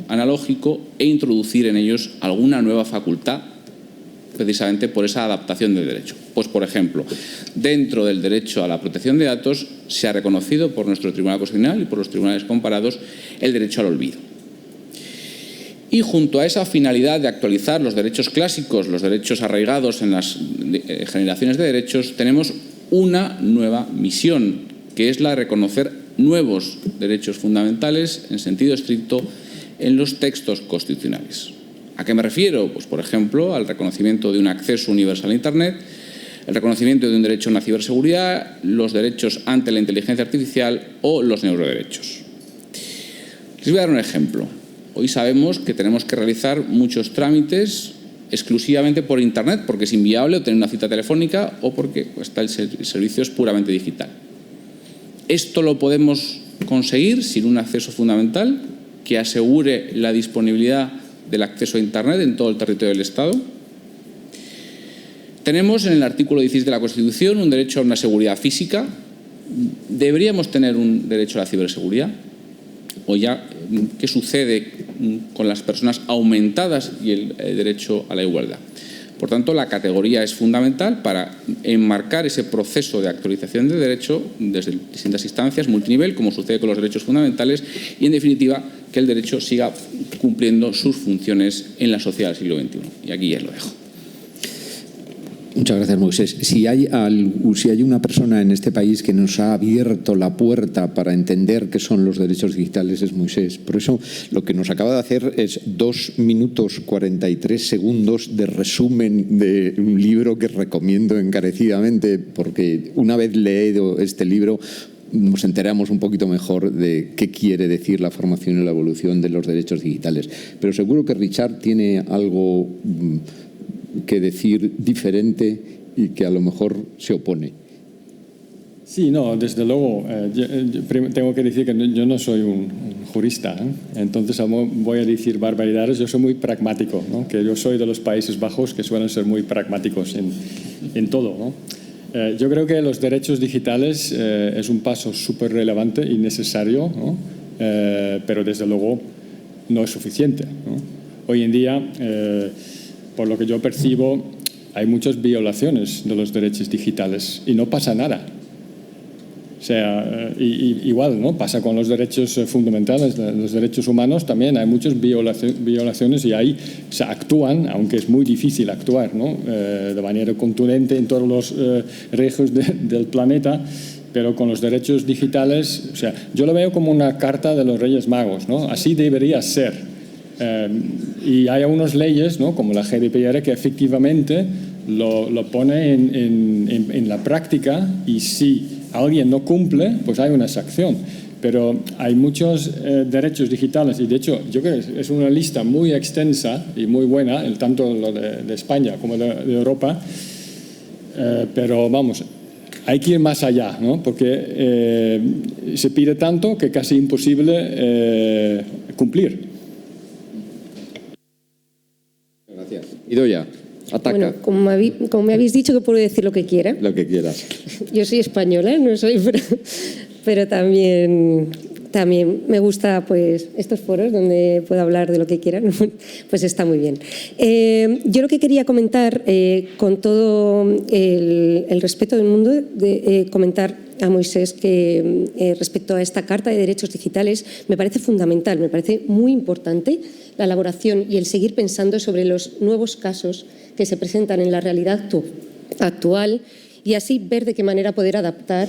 analógico e introducir en ellos alguna nueva facultad, precisamente por esa adaptación del derecho. Pues, por ejemplo, dentro del derecho a la protección de datos se ha reconocido por nuestro Tribunal Constitucional y por los tribunales comparados el derecho al olvido. Y junto a esa finalidad de actualizar los derechos clásicos, los derechos arraigados en las generaciones de derechos, tenemos una nueva misión, que es la de reconocer nuevos derechos fundamentales en sentido estricto en los textos constitucionales. ¿A qué me refiero? Pues, por ejemplo, al reconocimiento de un acceso universal a Internet, el reconocimiento de un derecho a una ciberseguridad, los derechos ante la inteligencia artificial o los neuroderechos. Les voy a dar un ejemplo. Hoy sabemos que tenemos que realizar muchos trámites exclusivamente por Internet, porque es inviable obtener una cita telefónica o porque el servicio es puramente digital. Esto lo podemos conseguir sin un acceso fundamental que asegure la disponibilidad del acceso a Internet en todo el territorio del Estado. Tenemos en el artículo 16 de la Constitución un derecho a una seguridad física. ¿Deberíamos tener un derecho a la ciberseguridad? ¿O ya qué sucede con las personas aumentadas y el derecho a la igualdad? Por tanto, la categoría es fundamental para enmarcar ese proceso de actualización de derecho desde distintas instancias, multinivel, como sucede con los derechos fundamentales, y, en definitiva, que el derecho siga cumpliendo sus funciones en la sociedad del siglo XXI. Y aquí ya lo dejo. Muchas gracias, Moisés. Si hay una persona en este país que nos ha abierto la puerta para entender qué son los derechos digitales, es Moisés. Por eso lo que nos acaba de hacer es 2 minutos 43 segundos de resumen de un libro que recomiendo encarecidamente, porque una vez leído este libro nos enteramos un poquito mejor de qué quiere decir la formación y la evolución de los derechos digitales. Pero seguro que Richard tiene algo que decir diferente y que a lo mejor se opone. Sí, no, desde luego. Yo tengo que decir que yo no soy un jurista, entonces voy a decir barbaridades. Yo soy muy pragmático, ¿no? Que yo soy de los Países Bajos, que suelen ser muy pragmáticos en todo, ¿no? Yo creo que los derechos digitales es un paso súper relevante y necesario, ¿no? Pero desde luego no es suficiente, ¿no? Hoy en día, por lo que yo percibo, hay muchas violaciones de los derechos digitales y no pasa nada. O sea, igual, ¿no? Pasa con los derechos fundamentales, los derechos humanos también. Hay muchas violaciones y ahí se actúan, aunque es muy difícil actuar, ¿no? De manera contundente en todos los regios del planeta. Pero con los derechos digitales, o sea, yo lo veo como una carta de los Reyes Magos, ¿no? Así debería ser. Y hay algunas leyes, ¿no? Como la GDPR, que efectivamente lo pone en la práctica, y si alguien no cumple, pues hay una sanción. Pero hay muchos derechos digitales, y de hecho yo creo que es una lista muy extensa y muy buena, tanto lo de España como de Europa, pero vamos, hay que ir más allá, ¿no? Porque se pide tanto que casi imposible cumplir. Gracias. Idoia, ataca. Bueno, como me habéis dicho que puedo decir lo que quiera. Lo que quieras. Yo soy española, no soy, pero también me gusta, pues, estos foros donde puedo hablar de lo que quiera, pues está muy bien. Yo lo que quería comentar, con todo el respeto del mundo, comentar a Moisés que respecto a esta Carta de Derechos Digitales me parece fundamental, me parece muy importante la elaboración y el seguir pensando sobre los nuevos casos que se presentan en la realidad actual y así ver de qué manera poder adaptar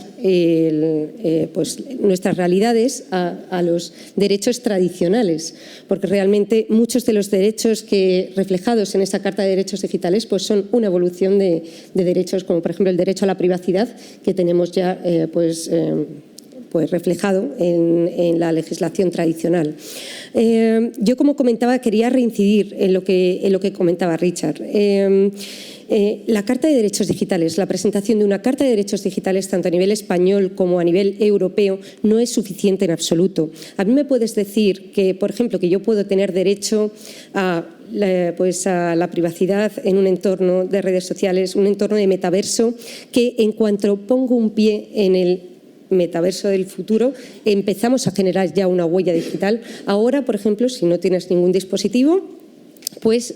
pues, nuestras realidades a los derechos tradicionales, porque realmente muchos de los derechos que reflejados en esa Carta de Derechos Digitales pues son una evolución de derechos, como por ejemplo el derecho a la privacidad, que tenemos ya pues reflejado en la legislación tradicional. Yo, como comentaba, quería reincidir en lo que comentaba Richard. La Carta de Derechos Digitales, la presentación de una Carta de Derechos Digitales tanto a nivel español como a nivel europeo no es suficiente en absoluto. A mí me puedes decir que, por ejemplo, que yo puedo tener derecho a la privacidad en un entorno de redes sociales, un entorno de metaverso, que en cuanto pongo un pie en el metaverso del futuro, empezamos a generar ya una huella digital. Ahora, por ejemplo, si no tienes ningún dispositivo, pues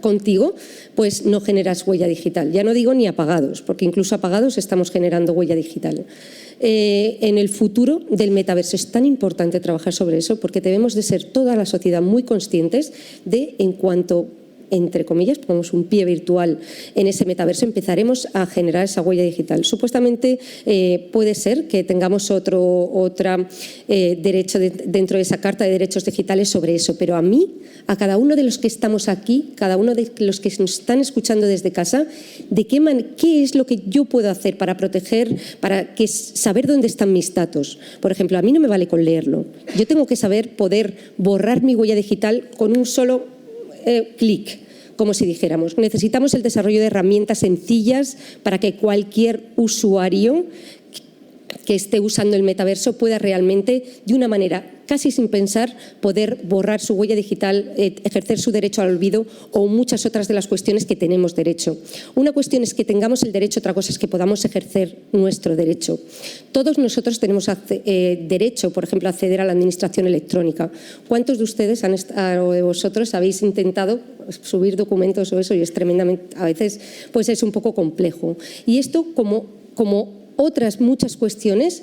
contigo pues no generas huella digital. Ya no digo ni apagados, porque incluso apagados estamos generando huella digital. En el futuro del metaverso es tan importante trabajar sobre eso, porque debemos de ser toda la sociedad muy conscientes de, en cuanto, entre comillas, pongamos un pie virtual en ese metaverso, empezaremos a generar esa huella digital. Supuestamente puede ser que tengamos otro derecho dentro de esa Carta de Derechos Digitales sobre eso, pero a mí, a cada uno de los que estamos aquí, cada uno de los que nos están escuchando desde casa, ¿qué es lo que yo puedo hacer para proteger, saber dónde están mis datos? Por ejemplo, a mí no me vale con leerlo. Yo tengo que saber poder borrar mi huella digital con un solo clic, como si dijéramos. Necesitamos el desarrollo de herramientas sencillas para que cualquier usuario que esté usando el metaverso pueda realmente, de una manera casi sin pensar, poder borrar su huella digital, ejercer su derecho al olvido o muchas otras de las cuestiones que tenemos derecho. Una cuestión es que tengamos el derecho, otra cosa es que podamos ejercer nuestro derecho. Todos nosotros tenemos derecho, por ejemplo, a acceder a la administración electrónica. ¿Cuántos de ustedes o de vosotros habéis intentado subir documentos o eso? Y es tremendamente, a veces pues es un poco complejo. Y esto como otras muchas cuestiones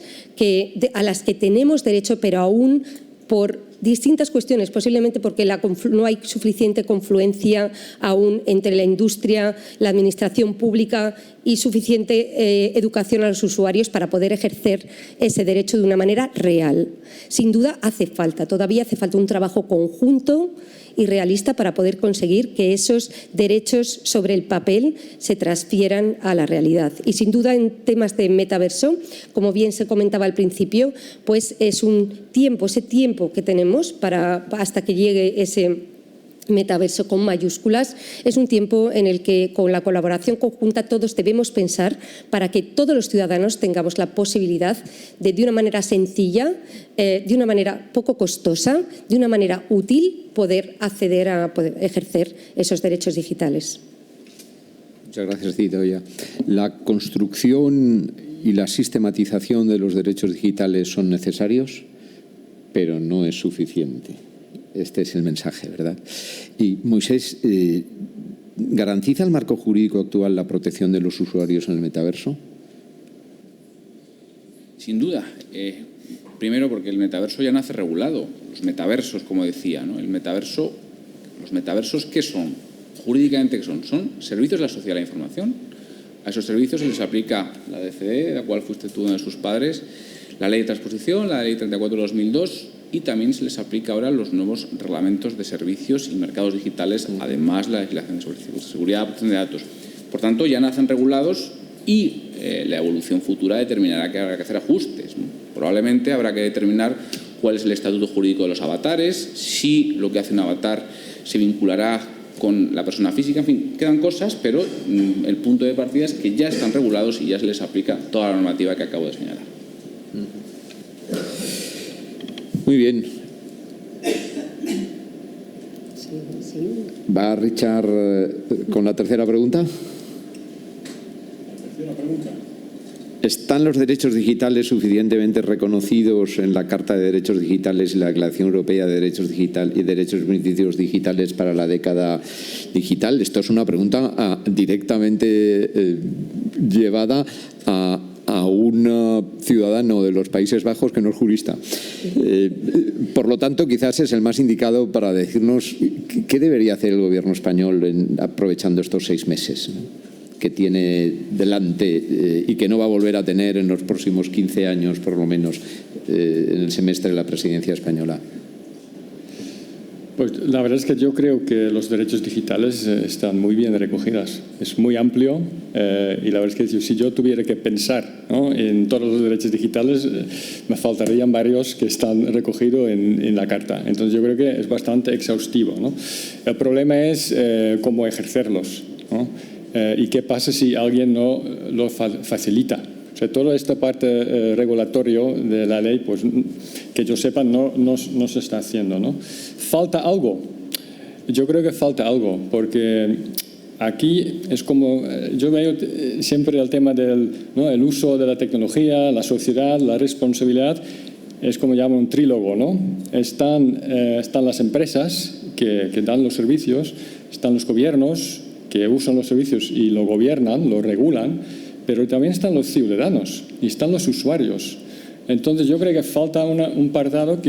a las que tenemos derecho, pero aún por distintas cuestiones, posiblemente porque no hay suficiente confluencia aún entre la industria, la administración pública y suficiente educación a los usuarios para poder ejercer ese derecho de una manera real. Sin duda todavía hace falta un trabajo conjunto y realista para poder conseguir que esos derechos sobre el papel se transfieran a la realidad. Y sin duda en temas de metaverso, como bien se comentaba al principio, pues es ese tiempo que tenemos hasta que llegue ese metaverso con mayúsculas, es un tiempo en el que con la colaboración conjunta todos debemos pensar para que todos los ciudadanos tengamos la posibilidad de una manera sencilla, de una manera poco costosa, de una manera útil, poder acceder a poder ejercer esos derechos digitales. Muchas gracias, Cidoia. La construcción y la sistematización de los derechos digitales son necesarios, pero no es suficiente. Este es el mensaje, ¿verdad? Y Moisés, ¿garantiza el marco jurídico actual la protección de los usuarios en el metaverso? Sin duda. Primero, porque el metaverso ya nace regulado. Los metaversos, como decía, ¿no? ¿Los metaversos qué son? Jurídicamente, ¿qué son? Son servicios de la sociedad de la información. A esos servicios se les aplica la DFE, de la cual fuiste tú uno de sus padres, la Ley de Transposición, la Ley 34 de 2002, y también se les aplica ahora los nuevos reglamentos de servicios y mercados digitales, además la legislación de seguridad y protección de datos. Por tanto, ya nacen regulados y la evolución futura determinará que habrá que hacer ajustes. Probablemente habrá que determinar cuál es el estatuto jurídico de los avatares, si lo que hace un avatar se vinculará con la persona física. En fin, quedan cosas, pero el punto de partida es que ya están regulados y ya se les aplica toda la normativa que acabo de señalar. Muy bien. ¿Va Richard con la tercera pregunta? ¿Están los derechos digitales suficientemente reconocidos en la Carta de Derechos Digitales y la Declaración Europea de Derechos Digitales y Derechos y Beneficios Digitales para la década digital? Esto es una pregunta directamente llevada a un ciudadano de los Países Bajos que no es jurista. Por lo tanto, quizás es el más indicado para decirnos qué debería hacer el gobierno español aprovechando estos 6 meses. que tiene delante y que no va a volver a tener en los próximos 15 años, por lo menos, en el semestre de la presidencia española? Pues la verdad es que yo creo que los derechos digitales están muy bien recogidos. Es muy amplio y la verdad es que si yo tuviera que pensar, ¿no?, en todos los derechos digitales, me faltarían varios que están recogidos en la Carta. Entonces yo creo que es bastante exhaustivo, ¿no? El problema es cómo ejercerlos, ¿no? Y qué pasa si alguien no lo facilita. O sea, toda esta parte regulatoria de la ley, pues que yo sepa, no se está haciendo, ¿no? Falta algo. Yo creo que falta algo, porque aquí es como, yo veo siempre el tema del, ¿no?, el uso de la tecnología, la sociedad, la responsabilidad, es como llaman un trílogo, ¿no? Están las empresas que dan los servicios, están los gobiernos que usan los servicios y lo gobiernan, lo regulan, pero también están los ciudadanos y están los usuarios. Entonces yo creo que falta un apartado,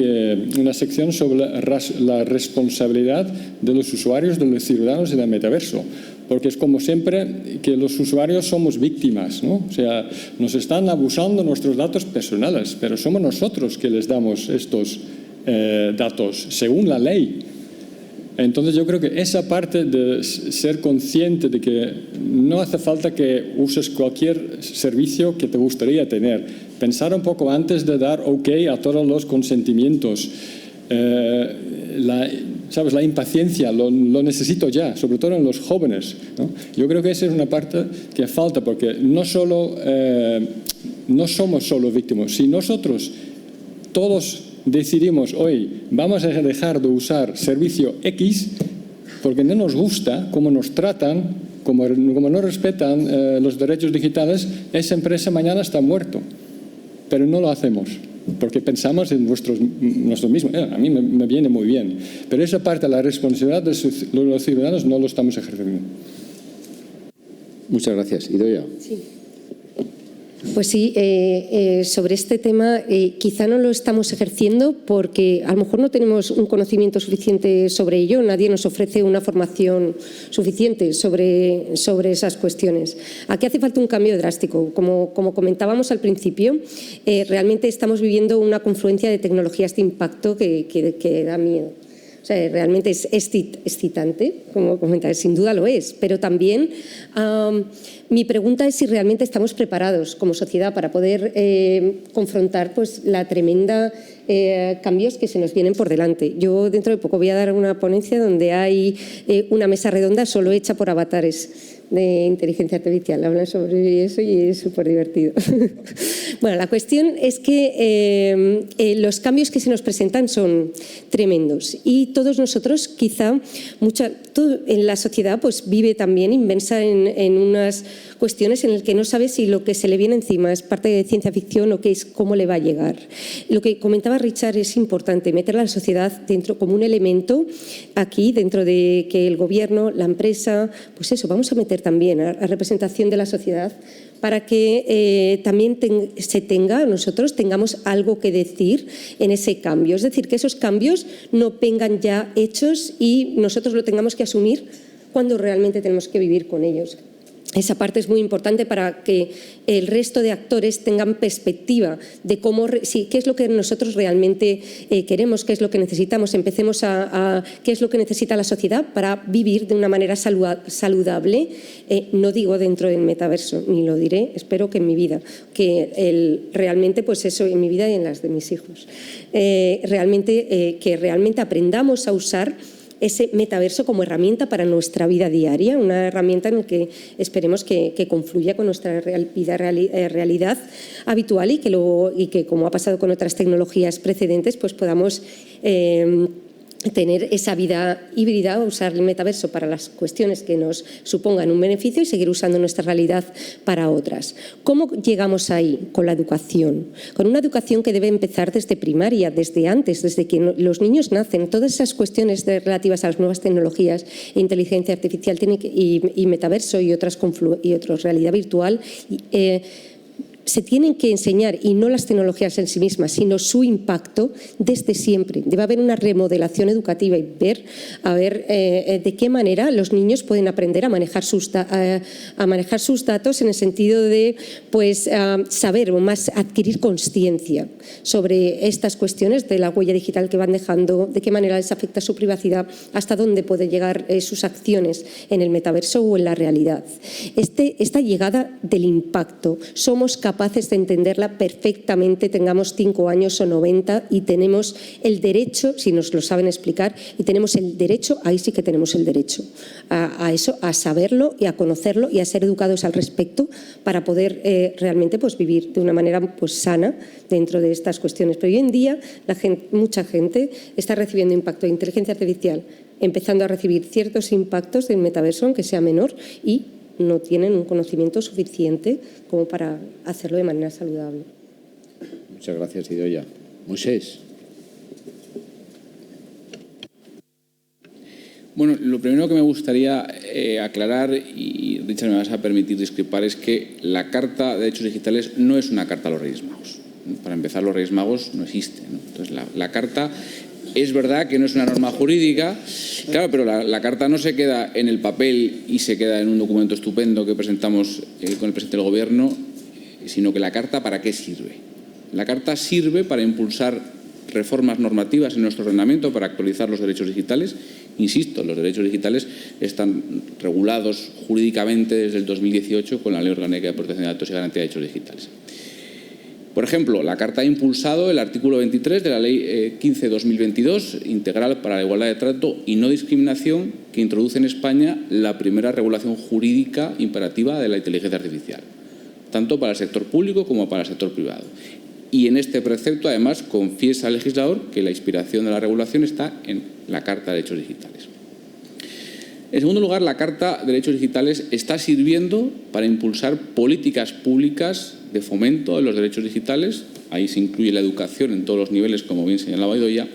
una sección sobre la responsabilidad de los usuarios, de los ciudadanos y del metaverso, porque es como siempre que los usuarios somos víctimas, ¿no? O sea, nos están abusando nuestros datos personales, pero somos nosotros que les damos estos datos según la ley. Entonces yo creo que esa parte de ser consciente de que no hace falta que uses cualquier servicio que te gustaría tener. Pensar un poco antes de dar OK a todos los consentimientos. ¿Sabes? La impaciencia, lo necesito ya, sobre todo en los jóvenes, ¿no? Yo creo que esa es una parte que falta, porque no somos solo víctimas. Si nosotros todos decidimos hoy vamos a dejar de usar servicio X porque no nos gusta cómo nos tratan, como no respetan los derechos digitales, esa empresa mañana está muerto. Pero no lo hacemos porque pensamos en nuestros mismos. A mí me viene muy bien, pero esa parte de la responsabilidad de los ciudadanos no lo estamos ejerciendo. Muchas gracias. Idoia. Sí. Pues sí, sobre este tema quizá no lo estamos ejerciendo porque a lo mejor no tenemos un conocimiento suficiente sobre ello, nadie nos ofrece una formación suficiente sobre esas cuestiones. Aquí hace falta un cambio drástico. Como comentábamos al principio, realmente estamos viviendo una confluencia de tecnologías de impacto que da miedo. O sea, realmente es excitante, como comentáis, sin duda lo es, pero también mi pregunta es si realmente estamos preparados como sociedad para poder confrontar pues, la tremenda cambios que se nos vienen por delante. Yo dentro de poco voy a dar una ponencia donde hay una mesa redonda solo hecha por avatares de inteligencia artificial. Hablan sobre eso y es súper divertido. Bueno, la cuestión es que los cambios que se nos presentan son tremendos y todos nosotros quizá en la sociedad pues vive también inmensa en unas cuestiones en las que no sabe si lo que se le viene encima es parte de ciencia ficción o qué es, cómo le va a llegar. Lo que comentaba Richard es importante, meter a la sociedad dentro como un elemento aquí, dentro de que el gobierno, la empresa, pues eso, vamos a meter también a representación de la sociedad para que también nosotros tengamos algo que decir en ese cambio. Es decir, que esos cambios no vengan ya hechos y nosotros lo tengamos que asumir cuando realmente tenemos que vivir con ellos. Esa parte es muy importante para que el resto de actores tengan perspectiva de qué es lo que nosotros realmente queremos, qué es lo que necesitamos. Empecemos qué es lo que necesita la sociedad para vivir de una manera saludable. No digo dentro del metaverso, ni lo diré, espero que en mi vida, realmente pues eso en mi vida y en las de mis hijos. Que realmente aprendamos a usar ese metaverso como herramienta para nuestra vida diaria, una herramienta en la que esperemos que confluya con nuestra realidad habitual y que, como ha pasado con otras tecnologías precedentes, pues podamos tener esa vida híbrida, usar el metaverso para las cuestiones que nos supongan un beneficio y seguir usando nuestra realidad para otras. ¿Cómo llegamos ahí? Con la educación. Con una educación que debe empezar desde primaria, desde antes, desde que los niños nacen. Todas esas cuestiones relativas a las nuevas tecnologías, inteligencia artificial y metaverso y otras realidad virtual, se tienen que enseñar, y no las tecnologías en sí mismas, sino su impacto desde siempre. Debe haber una remodelación educativa y ver de qué manera los niños pueden aprender a manejar sus datos en el sentido de saber o más adquirir conciencia sobre estas cuestiones de la huella digital que van dejando, de qué manera les afecta su privacidad, hasta dónde pueden llegar sus acciones en el metaverso o en la realidad. Esta llegada del impacto, somos capaces de entenderla perfectamente, tengamos 5 años o 90, y tenemos el derecho, si nos lo saben explicar, y tenemos el derecho, ahí sí que tenemos el derecho a eso, a saberlo y a conocerlo y a ser educados al respecto para poder realmente vivir de una manera sana dentro de estas cuestiones. Pero hoy en día mucha gente está recibiendo impacto de inteligencia artificial, empezando a recibir ciertos impactos del metaverso, aunque sea menor, y no tienen un conocimiento suficiente como para hacerlo de manera saludable. Muchas gracias, Idoia. Moisés. Bueno, lo primero que me gustaría aclarar, y Richard me vas a permitir discrepar, es que la Carta de Derechos Digitales no es una carta a los Reyes Magos. Para empezar, los Reyes Magos no existen, ¿no? Entonces, la Carta es verdad que no es una norma jurídica, claro, pero la Carta no se queda en el papel y se queda en un documento estupendo que presentamos con el presidente del Gobierno, sino que la Carta, ¿para qué sirve? La Carta sirve para impulsar reformas normativas en nuestro ordenamiento, para actualizar los derechos digitales. Insisto, los derechos digitales están regulados jurídicamente desde el 2018 con la Ley Orgánica de Protección de Datos y Garantía de Derechos Digitales. Por ejemplo, la Carta ha impulsado el artículo 23 de la Ley 15/2022, integral para la igualdad de trato y no discriminación, que introduce en España la primera regulación jurídica imperativa de la inteligencia artificial, tanto para el sector público como para el sector privado. Y en este precepto, además, confiesa al legislador que la inspiración de la regulación está en la Carta de Derechos Digitales. En segundo lugar, la Carta de Derechos Digitales está sirviendo para impulsar políticas públicas de fomento de los derechos digitales. Ahí se incluye la educación en todos los niveles, como bien señalaba Idoia,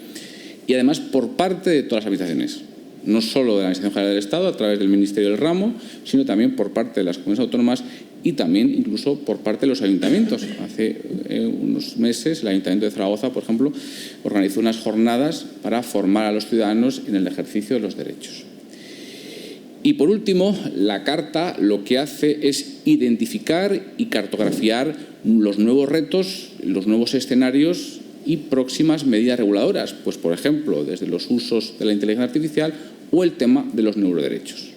y además por parte de todas las administraciones, no solo de la Administración General del Estado a través del Ministerio del Ramo, sino también por parte de las comunidades autónomas y también incluso por parte de los ayuntamientos. Hace unos meses el Ayuntamiento de Zaragoza, por ejemplo, organizó unas jornadas para formar a los ciudadanos en el ejercicio de los derechos. Y por último, la Carta lo que hace es identificar y cartografiar los nuevos retos, los nuevos escenarios y próximas medidas reguladoras, pues por ejemplo, desde los usos de la inteligencia artificial o el tema de los neuroderechos.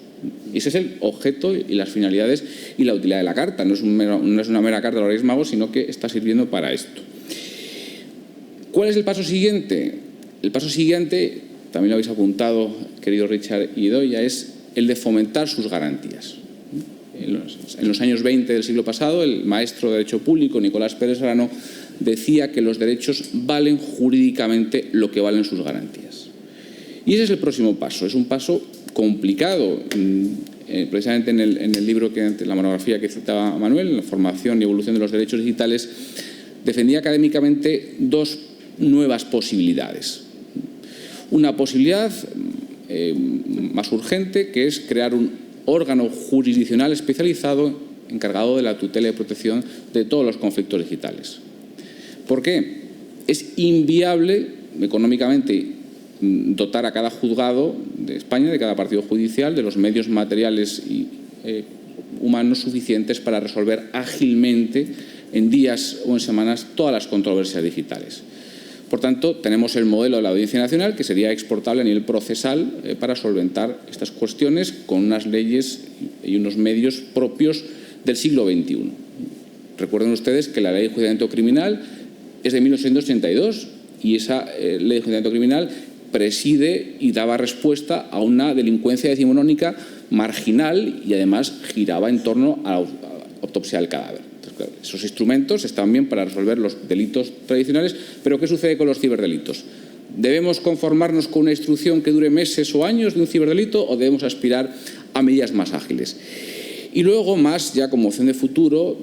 Y ese es el objeto y las finalidades y la utilidad de la Carta. No es una mera carta de los Reyes Magos, sino que está sirviendo para esto. ¿Cuál es el paso siguiente? El paso siguiente, también lo habéis apuntado, querido Richard y Idoia, es el de fomentar sus garantías. En los años 20 del siglo pasado, el maestro de Derecho Público, Nicolás Pérez Serrano, decía que los derechos valen jurídicamente lo que valen sus garantías. Y ese es el próximo paso. Es un paso complicado. Precisamente en el libro, la monografía que citaba Manuel, en la formación y evolución de los derechos digitales, defendía académicamente dos nuevas posibilidades. Una posibilidad más urgente, que es crear un órgano jurisdiccional especializado encargado de la tutela y protección de todos los conflictos digitales. ¿Por qué? Es inviable económicamente dotar a cada juzgado de España, de cada partido judicial, de los medios materiales y humanos suficientes para resolver ágilmente, en días o en semanas, todas las controversias digitales. Por tanto, tenemos el modelo de la Audiencia Nacional, que sería exportable a nivel procesal para solventar estas cuestiones con unas leyes y unos medios propios del siglo XXI. Recuerden ustedes que la Ley de Enjuiciamiento Criminal es de 1882 y esa Ley de Enjuiciamiento Criminal preside y daba respuesta a una delincuencia decimonónica marginal y además giraba en torno a la autopsia del cadáver. Esos instrumentos están bien para resolver los delitos tradicionales, pero ¿qué sucede con los ciberdelitos? ¿Debemos conformarnos con una instrucción que dure meses o años de un ciberdelito o debemos aspirar a medidas más ágiles? Y luego, más ya como opción de futuro,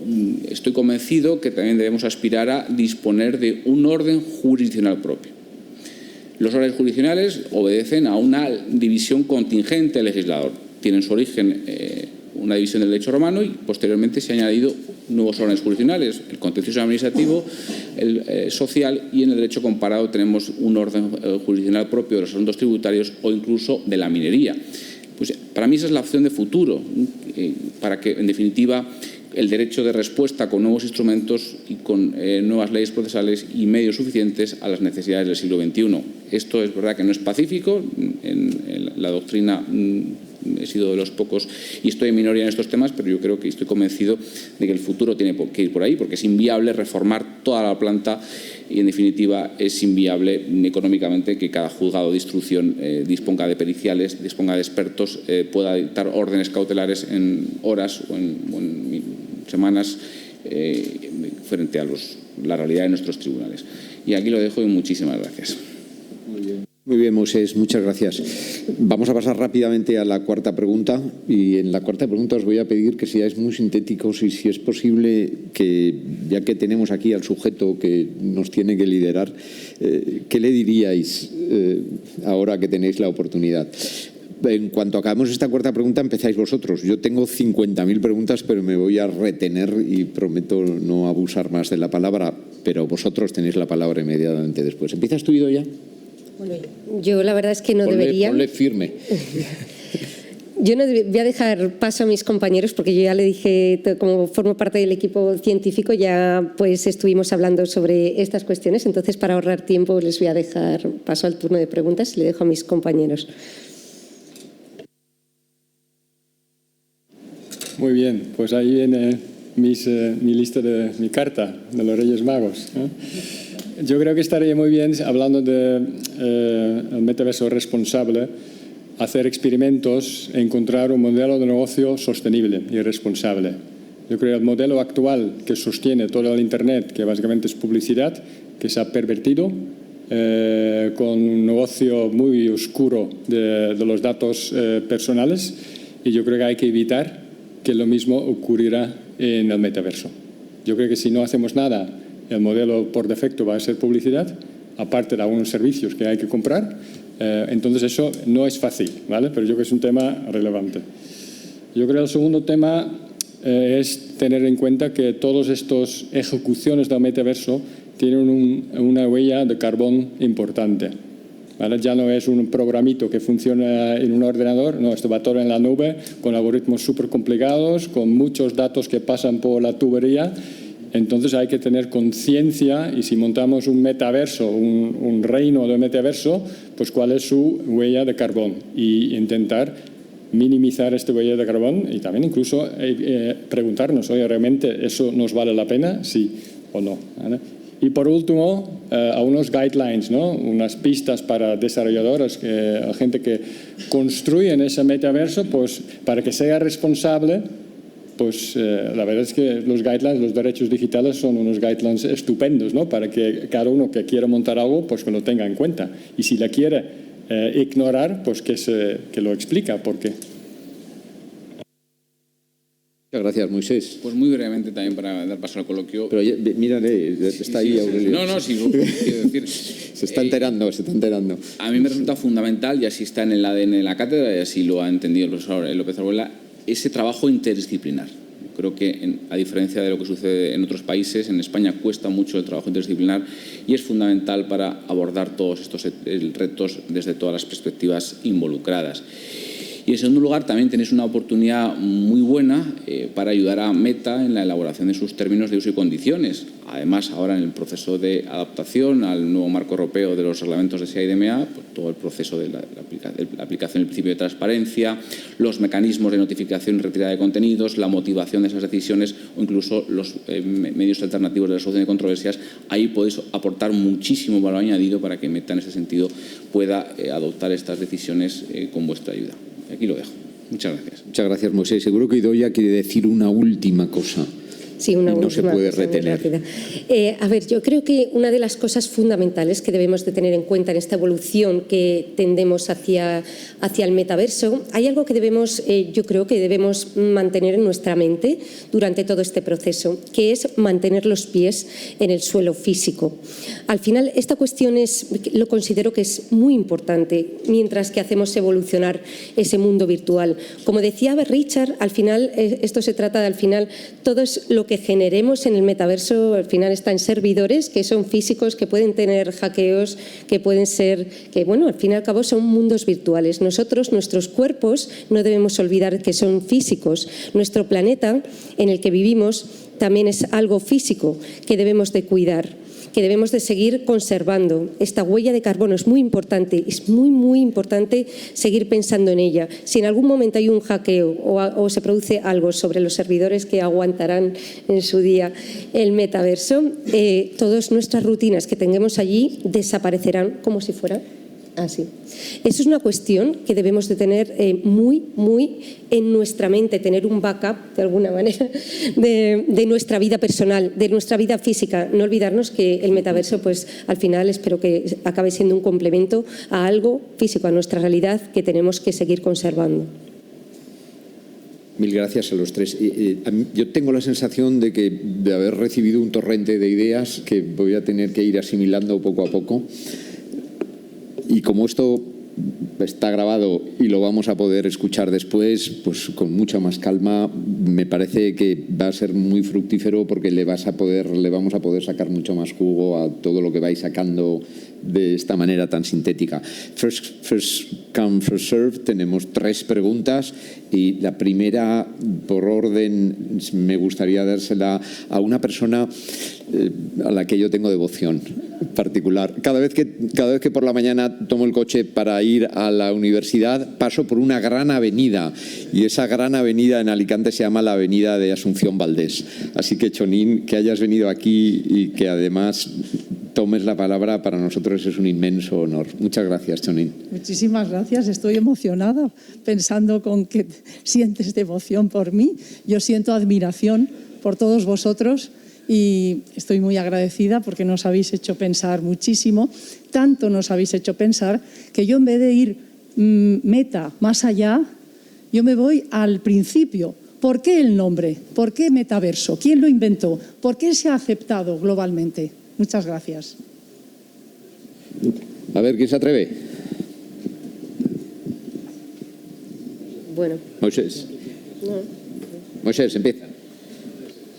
estoy convencido que también debemos aspirar a disponer de un orden jurisdiccional propio. Los órdenes jurisdiccionales obedecen a una división contingente del legislador. Tienen su origen una división del derecho romano y posteriormente se ha añadido nuevos órdenes jurisdiccionales, el contencioso administrativo, el social, y en el derecho comparado tenemos un orden jurisdiccional propio de los asuntos tributarios o incluso de la minería. Pues para mí esa es la opción de futuro, para que en definitiva el derecho de respuesta con nuevos instrumentos y con nuevas leyes procesales y medios suficientes a las necesidades del siglo XXI. Esto es verdad que no es pacífico, en la doctrina he sido de los pocos y estoy en minoría en estos temas, pero yo creo que estoy convencido de que el futuro tiene que ir por ahí, porque es inviable reformar toda la planta y en definitiva es inviable económicamente que cada juzgado de instrucción disponga de periciales, disponga de expertos, pueda dictar órdenes cautelares en horas o en semanas frente a la realidad de nuestros tribunales. Y aquí lo dejo y muchísimas gracias. Muy bien, Moisés, muchas gracias. Vamos a pasar rápidamente a la cuarta pregunta, y en la cuarta pregunta os voy a pedir que seáis muy sintéticos y, si es posible, que ya que tenemos aquí al sujeto que nos tiene que liderar, ¿qué le diríais ahora que tenéis la oportunidad? En cuanto acabemos esta cuarta pregunta, empezáis vosotros. Yo tengo 50.000 preguntas, pero me voy a retener y prometo no abusar más de la palabra, pero vosotros tenéis la palabra inmediatamente después. ¿Empiezas tú, Idoia? Bueno, yo la verdad es que no debería. Ponle firme. Yo no voy a dejar paso a mis compañeros, porque yo ya le dije, como formo parte del equipo científico, ya pues estuvimos hablando sobre estas cuestiones, entonces para ahorrar tiempo les voy a dejar paso al turno de preguntas y le dejo a mis compañeros. Muy bien, pues ahí viene mi lista de mi carta de los Reyes Magos, ¿eh? Yo creo que estaría muy bien, hablando del metaverso responsable, hacer experimentos e encontrar un modelo de negocio sostenible y responsable. Yo creo que el modelo actual que sostiene todo el Internet, que básicamente es publicidad, que se ha pervertido con un negocio muy oscuro de los datos personales, y yo creo que hay que evitar que lo mismo ocurrirá en el metaverso. Yo creo que si no hacemos nada, el modelo por defecto va a ser publicidad, aparte de algunos servicios que hay que comprar. Entonces eso no es fácil, ¿vale? Pero yo creo que es un tema relevante. Yo creo que el segundo tema es tener en cuenta que todas estas ejecuciones del metaverso tienen una huella de carbón importante, ¿vale? Ya no es un programito que funciona en un ordenador, no, esto va todo en la nube, con algoritmos súper complicados, con muchos datos que pasan por la tubería. Entonces hay que tener conciencia, y si montamos un metaverso, un reino de metaverso, pues cuál es su huella de carbón, y intentar minimizar esta huella de carbón, y también incluso preguntarnos, oye, ¿realmente eso nos vale la pena? Sí o no, ¿vale? Y por último, unos guidelines, ¿no? Unas pistas para desarrolladores, gente que construye en ese metaverso, pues para que sea responsable. Pues la verdad es que los guidelines, los derechos digitales son unos guidelines estupendos, ¿no? Para que cada uno que quiera montar algo, pues que lo tenga en cuenta. Y si la quiere ignorar, pues que lo explica por qué. Muchas gracias, Moisés. Pues muy brevemente también para dar paso al coloquio. Pero mírale, está ahí Aurelio. No, sí, quiero decir. Se está enterando. A mí me resulta fundamental, y así está en el ADN de la cátedra, y así lo ha entendido el profesor López Arguela, ese trabajo interdisciplinar. Creo que, a diferencia de lo que sucede en otros países, en España cuesta mucho el trabajo interdisciplinar, y es fundamental para abordar todos estos retos desde todas las perspectivas involucradas. Y en segundo lugar, también tenéis una oportunidad muy buena para ayudar a Meta en la elaboración de sus términos de uso y condiciones. Además, ahora en el proceso de adaptación al nuevo marco europeo de los reglamentos de SEA y DMA, pues todo el proceso de la aplicación del principio de transparencia, los mecanismos de notificación y retirada de contenidos, la motivación de esas decisiones, o incluso los medios alternativos de resolución de controversias, ahí podéis aportar muchísimo valor añadido para que Meta en ese sentido pueda adoptar estas decisiones con vuestra ayuda. Aquí lo dejo. Muchas gracias. Muchas gracias, Moisés. Seguro que Idoia quiere decir una última cosa. Sí, una última. No se puede retener. A ver, yo creo que una de las cosas fundamentales que debemos de tener en cuenta en esta evolución que tendemos hacia el metaverso, hay algo que yo creo que debemos mantener en nuestra mente durante todo este proceso, que es mantener los pies en el suelo físico. Al final, esta cuestión lo considero que es muy importante mientras que hacemos evolucionar ese mundo virtual. Como decía Richard, al final, esto se trata de, todo es lo que generemos en el metaverso al final está en servidores que son físicos, que pueden tener hackeos, que pueden ser, que bueno, al fin y al cabo son mundos virtuales. Nosotros, nuestros cuerpos, no debemos olvidar que son físicos. Nuestro planeta en el que vivimos también es algo físico que debemos de cuidar, que debemos de seguir conservando. Esta huella de carbono es muy importante, es muy, muy importante seguir pensando en ella. Si en algún momento hay un hackeo o se produce algo sobre los servidores que aguantarán en su día el metaverso, todas nuestras rutinas que tengamos allí desaparecerán como si fuera así. Eso es una cuestión que debemos de tener muy, muy en nuestra mente, tener un backup de alguna manera de nuestra vida personal, de nuestra vida física. No olvidarnos que el metaverso, pues al final espero que acabe siendo un complemento a algo físico, a nuestra realidad que tenemos que seguir conservando. Mil gracias a los tres. Yo tengo la sensación de haber recibido un torrente de ideas que voy a tener que ir asimilando poco a poco. Y como esto está grabado y lo vamos a poder escuchar después, pues con mucha más calma, me parece que va a ser muy fructífero porque le vamos a poder sacar mucho más jugo a todo lo que vais sacando de esta manera tan sintética. First come, first serve. Tenemos 3 preguntas y la primera, por orden, me gustaría dársela a una persona a la que yo tengo devoción particular. Cada vez que por la mañana tomo el coche para ir a la universidad, paso por una gran avenida y esa gran avenida en Alicante se llama la Avenida de Asunción Valdés. Así que, Chonín, que hayas venido aquí y que además tomes la palabra, para nosotros es un inmenso honor. Muchas gracias, Chonín. Muchísimas gracias. Estoy emocionada pensando con que sientes devoción por mí. Yo siento admiración por todos vosotros y estoy muy agradecida porque nos habéis hecho pensar muchísimo. Tanto nos habéis hecho pensar que yo, en vez de ir meta más allá, yo me voy al principio. ¿Por qué el nombre? ¿Por qué metaverso? ¿Quién lo inventó? ¿Por qué se ha aceptado globalmente? Muchas gracias. A ver, ¿quién se atreve? Bueno. Moisés. No. Moisés, empieza.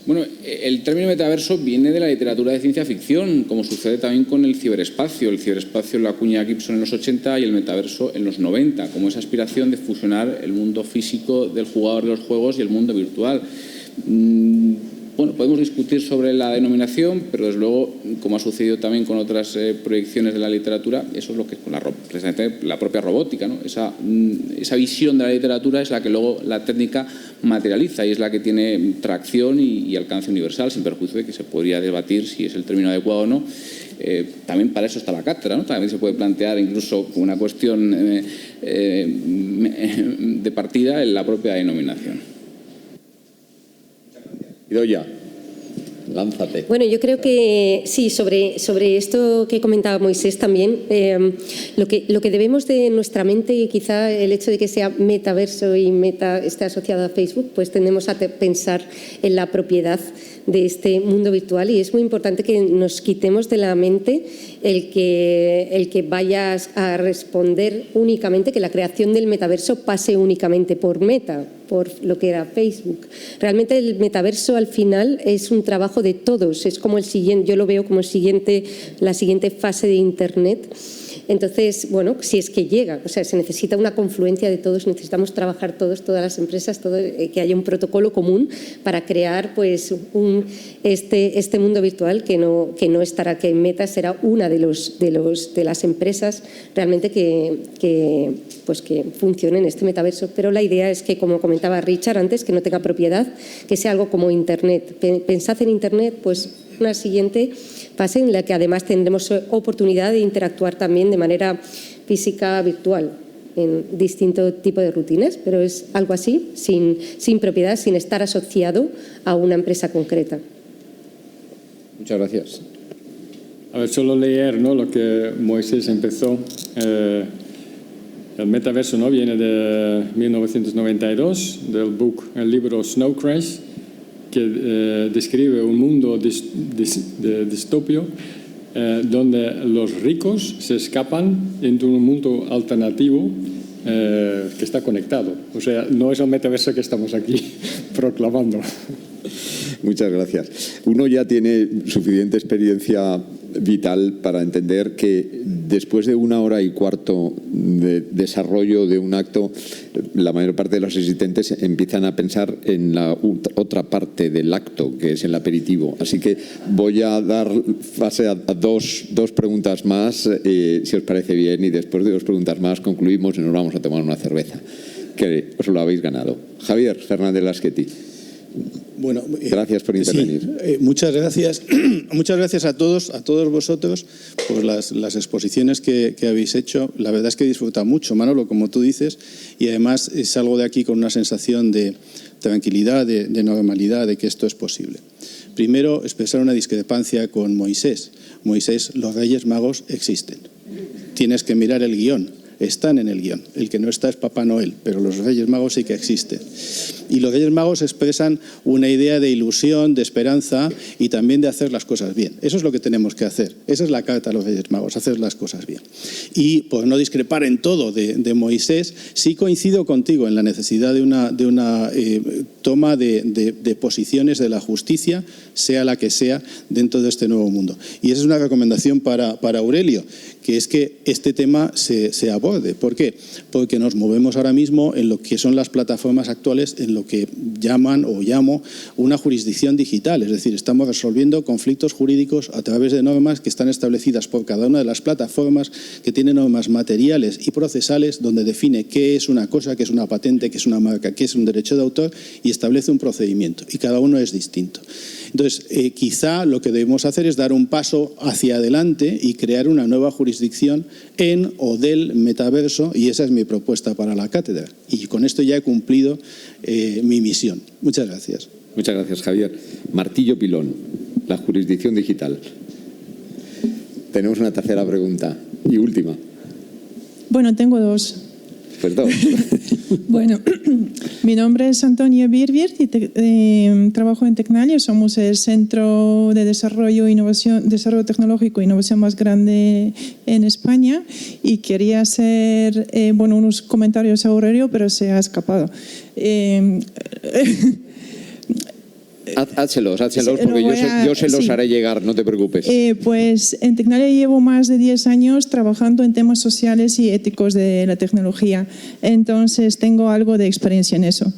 Bueno, el término metaverso viene de la literatura de ciencia ficción, como sucede también con el ciberespacio. El ciberespacio lo acuña Gibson en los 80 y el metaverso en los 90, como esa aspiración de fusionar el mundo físico del jugador de los juegos y el mundo virtual. Bueno, podemos discutir sobre la denominación, pero desde luego, como ha sucedido también con otras proyecciones de la literatura, eso es lo que es con precisamente la propia robótica, ¿no? Esa visión de la literatura es la que luego la técnica materializa y es la que tiene tracción y alcance universal, sin perjuicio de que se podría debatir si es el término adecuado o no. También para eso está la cátedra, ¿no? También se puede plantear incluso como una cuestión de partida en la propia denominación. Idoia, lánzate. Bueno, yo creo que sí, sobre esto que comentaba Moisés también, lo que debemos de nuestra mente, y quizá el hecho de que sea metaverso y meta esté asociado a Facebook, pues tendemos a pensar en la propiedad de este mundo virtual y es muy importante que nos quitemos de la mente el que vayas a responder únicamente, que la creación del metaverso pase únicamente por Meta, por lo que era Facebook. Realmente el metaverso al final es un trabajo de todos, es como el siguiente, yo lo veo como la siguiente fase de Internet. Entonces, bueno, si es que llega, o sea, se necesita una confluencia de todos, necesitamos trabajar todas las empresas, que haya un protocolo común para crear pues este mundo virtual que no estará, que Meta será una de las empresas realmente que funcione en este metaverso. Pero la idea es que, como comentaba Richard antes, que no tenga propiedad, que sea algo como Internet. Pensad en Internet, pues una siguiente fase en la que además tendremos oportunidad de interactuar también de manera física, virtual, en distinto tipo de rutinas, pero es algo así, sin propiedad, sin estar asociado a una empresa concreta. Muchas gracias. A ver, solo leer, ¿no?, lo que Moisés empezó. El metaverso, ¿no?, viene de 1992, el libro Snow Crash, que describe un mundo distopio donde los ricos se escapan entre un mundo alternativo que está conectado. O sea, no es el metaverso que estamos aquí proclamando. Muchas gracias. Uno ya tiene suficiente experiencia vital para entender que después de 1 hora y cuarto de desarrollo de un acto, la mayor parte de los asistentes empiezan a pensar en la otra parte del acto, que es el aperitivo. Así que voy a dar fase a dos preguntas más, si os parece bien, y después de 2 preguntas más concluimos y nos vamos a tomar una cerveza, que os lo habéis ganado. Javier Fernández Lasqueti. Bueno, gracias por intervenir. Sí, muchas gracias. Muchas gracias a todos vosotros por las exposiciones que habéis hecho. La verdad es que he disfrutado mucho, Manolo, como tú dices, y además salgo de aquí con una sensación de tranquilidad, de normalidad, de que esto es posible. Primero, expresar una discrepancia con Moisés. Moisés, los Reyes Magos existen. Tienes que mirar el guión. Están en el guión. El que no está es Papá Noel, pero los Reyes Magos sí que existen. Y los Reyes Magos expresan una idea de ilusión, de esperanza y también de hacer las cosas bien. Eso es lo que tenemos que hacer. Esa es la carta a los Reyes Magos, hacer las cosas bien. Y por no discrepar en todo de Moisés, sí coincido contigo en la necesidad de una toma de posiciones de la justicia, sea la que sea, dentro de este nuevo mundo. Y esa es una recomendación para Aurelio, que es que este tema se aborde. ¿Por qué? Porque nos movemos ahora mismo en lo que son las plataformas actuales, en lo que llaman o llamo una jurisdicción digital. Es decir, estamos resolviendo conflictos jurídicos a través de normas que están establecidas por cada una de las plataformas, que tienen normas materiales y procesales donde define qué es una cosa, qué es una patente, qué es una marca, qué es un derecho de autor y establece un procedimiento. Y cada uno es distinto. Entonces, quizá lo que debemos hacer es dar un paso hacia adelante y crear una nueva jurisdicción en o del metaverso, y esa es mi propuesta para la cátedra. Y con esto ya he cumplido mi misión. Muchas gracias. Muchas gracias, Javier. Martillo Pilón, la jurisdicción digital. Tenemos una tercera pregunta y última. Bueno, tengo 2. Pues 2. Bueno, mi nombre es Antonia Birbirt y trabajo en Tecnalia. Somos el centro de desarrollo tecnológico e innovación más grande en España. Y quería hacer unos comentarios a Aurelio, pero se ha escapado. Házselos, porque yo se los haré llegar, no te preocupes. Pues en Tecnalia llevo más de 10 años trabajando en temas sociales y éticos de la tecnología, entonces tengo algo de experiencia en eso.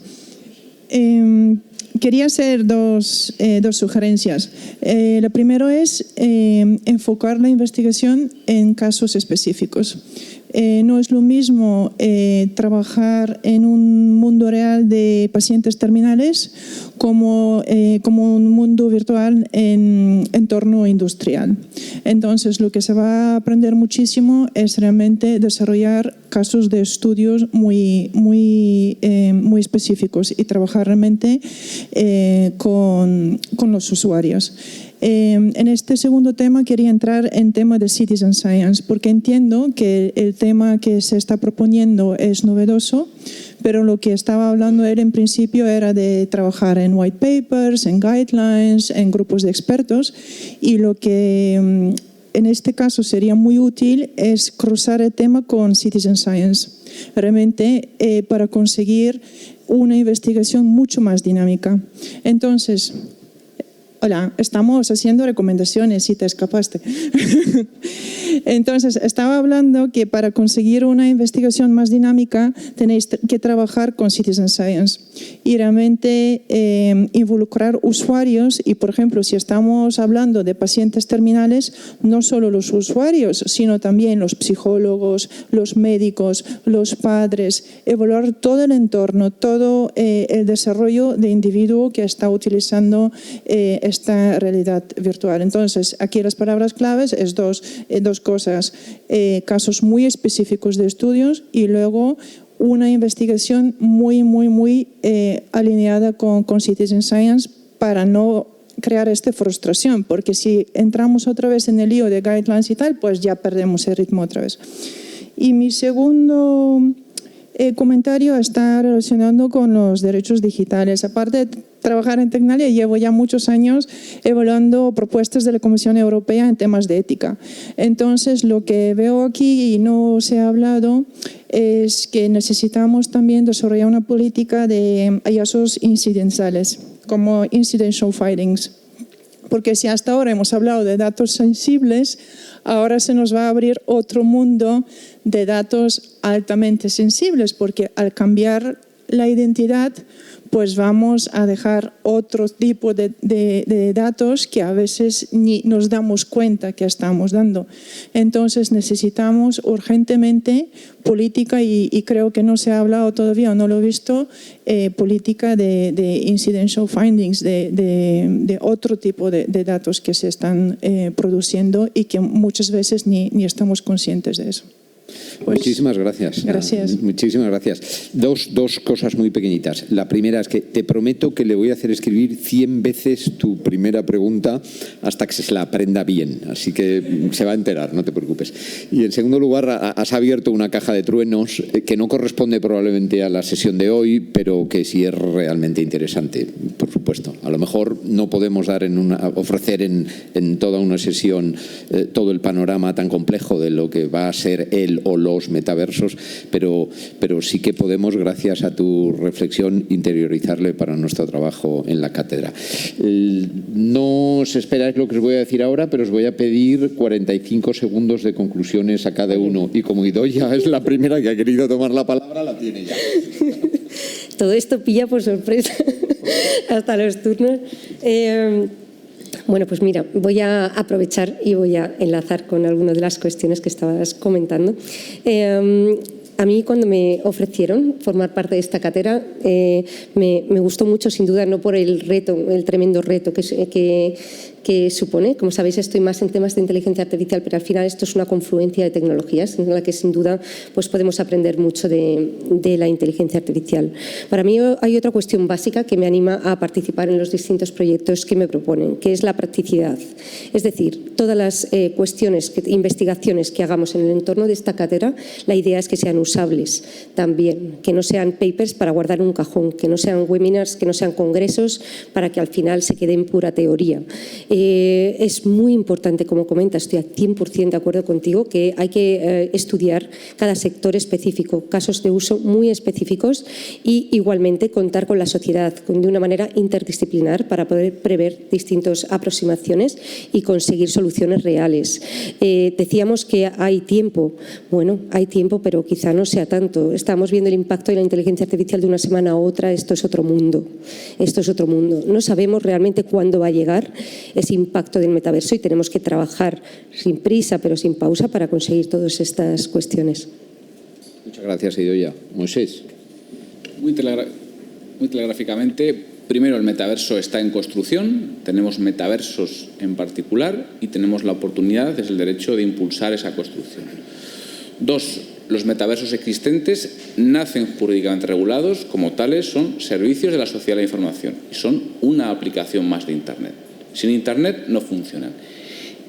Quería hacer dos sugerencias. La primera es enfocar la investigación en casos específicos. No es lo mismo trabajar en un mundo real de pacientes terminales como un mundo virtual en entorno industrial. Entonces, lo que se va a aprender muchísimo es realmente desarrollar casos de estudios muy específicos y trabajar realmente con los usuarios. En este segundo tema quería entrar en tema de Citizen Science, porque entiendo que el tema que se está proponiendo es novedoso, pero lo que estaba hablando él en principio era de trabajar en white papers, en guidelines, en grupos de expertos, y lo que en este caso sería muy útil es cruzar el tema con Citizen Science, realmente para conseguir una investigación mucho más dinámica. Entonces, hola, estamos haciendo recomendaciones si te escapaste. Entonces, estaba hablando que para conseguir una investigación más dinámica tenéis que trabajar con Citizen Science y realmente involucrar usuarios y, por ejemplo, si estamos hablando de pacientes terminales, no solo los usuarios, sino también los psicólogos, los médicos, los padres, evaluar todo el entorno, todo el desarrollo de individuo que está utilizando esta realidad virtual. Entonces, aquí las palabras claves es dos cosas, casos muy específicos de estudios y luego una investigación muy alineada con Citizen Science para no crear esta frustración, porque si entramos otra vez en el lío de guidelines y tal, pues ya perdemos el ritmo otra vez. Y mi segundo comentario está relacionado con los derechos digitales. Aparte de trabajar en Tecnalia, llevo ya muchos años evaluando propuestas de la Comisión Europea en temas de ética. Entonces, lo que veo aquí y no se ha hablado es que necesitamos también desarrollar una política de hallazgos incidenciales, como incidental findings. Porque si hasta ahora hemos hablado de datos sensibles, ahora se nos va a abrir otro mundo de datos altamente sensibles, porque al cambiar la identidad, pues vamos a dejar otro tipo de datos que a veces ni nos damos cuenta que estamos dando. Entonces necesitamos urgentemente política, y creo que no se ha hablado todavía o no lo he visto, política de incidental findings, de otro tipo de datos que se están produciendo y que muchas veces ni estamos conscientes de eso. Pues, muchísimas gracias. Gracias. Muchísimas gracias. Dos cosas muy pequeñitas. La primera es que te prometo que le voy a hacer escribir 100 veces tu primera pregunta hasta que se la aprenda bien. Así que se va a enterar, no te preocupes. Y en segundo lugar, has abierto una caja de truenos que no corresponde probablemente a la sesión de hoy, pero que sí es realmente interesante, por supuesto. A lo mejor no podemos ofrecer en toda una sesión todo el panorama tan complejo de lo que va a ser el o los metaversos, pero sí que podemos, gracias a tu reflexión, interiorizarle para nuestro trabajo en la cátedra. No os esperáis lo que os voy a decir ahora, pero os voy a pedir 45 segundos de conclusiones a cada uno. Y como Idoia es la primera que ha querido tomar la palabra, la tiene ya. Todo esto pilla por sorpresa hasta los turnos. Bueno, pues mira, voy a aprovechar y voy a enlazar con algunas de las cuestiones que estabas comentando. A mí, cuando me ofrecieron formar parte de esta cátedra, me gustó mucho, sin duda, no por el reto, el tremendo reto que supone. Como sabéis, estoy más en temas de inteligencia artificial, pero al final esto es una confluencia de tecnologías en la que sin duda pues podemos aprender mucho de la inteligencia artificial. Para mí hay otra cuestión básica que me anima a participar en los distintos proyectos que me proponen, que es la practicidad. Es decir, todas las investigaciones que hagamos en el entorno de esta cátedra, la idea es que sean usables también, que no sean papers para guardar en un cajón, que no sean webinars, que no sean congresos para que al final se quede en pura teoría. Es muy importante, como comentas, estoy al 100% de acuerdo contigo, que hay que estudiar cada sector específico, casos de uso muy específicos, y igualmente contar con la sociedad de una manera interdisciplinar para poder prever distintas aproximaciones y conseguir soluciones reales. Decíamos que hay tiempo. Bueno, hay tiempo, pero quizá no sea tanto. Estamos viendo el impacto de la inteligencia artificial de una semana a otra. Esto es otro mundo. Esto es otro mundo. No sabemos realmente cuándo va a llegar ese impacto del metaverso y tenemos que trabajar sin prisa pero sin pausa para conseguir todas estas cuestiones. Muchas gracias, Idoia. Moisés. Muy telegráficamente, primero, el metaverso está en construcción, tenemos metaversos en particular y tenemos la oportunidad, es el derecho de impulsar esa construcción. Dos, los metaversos existentes nacen jurídicamente regulados, como tales son servicios de la sociedad de la información y son una aplicación más de Internet. Sin Internet no funcionan.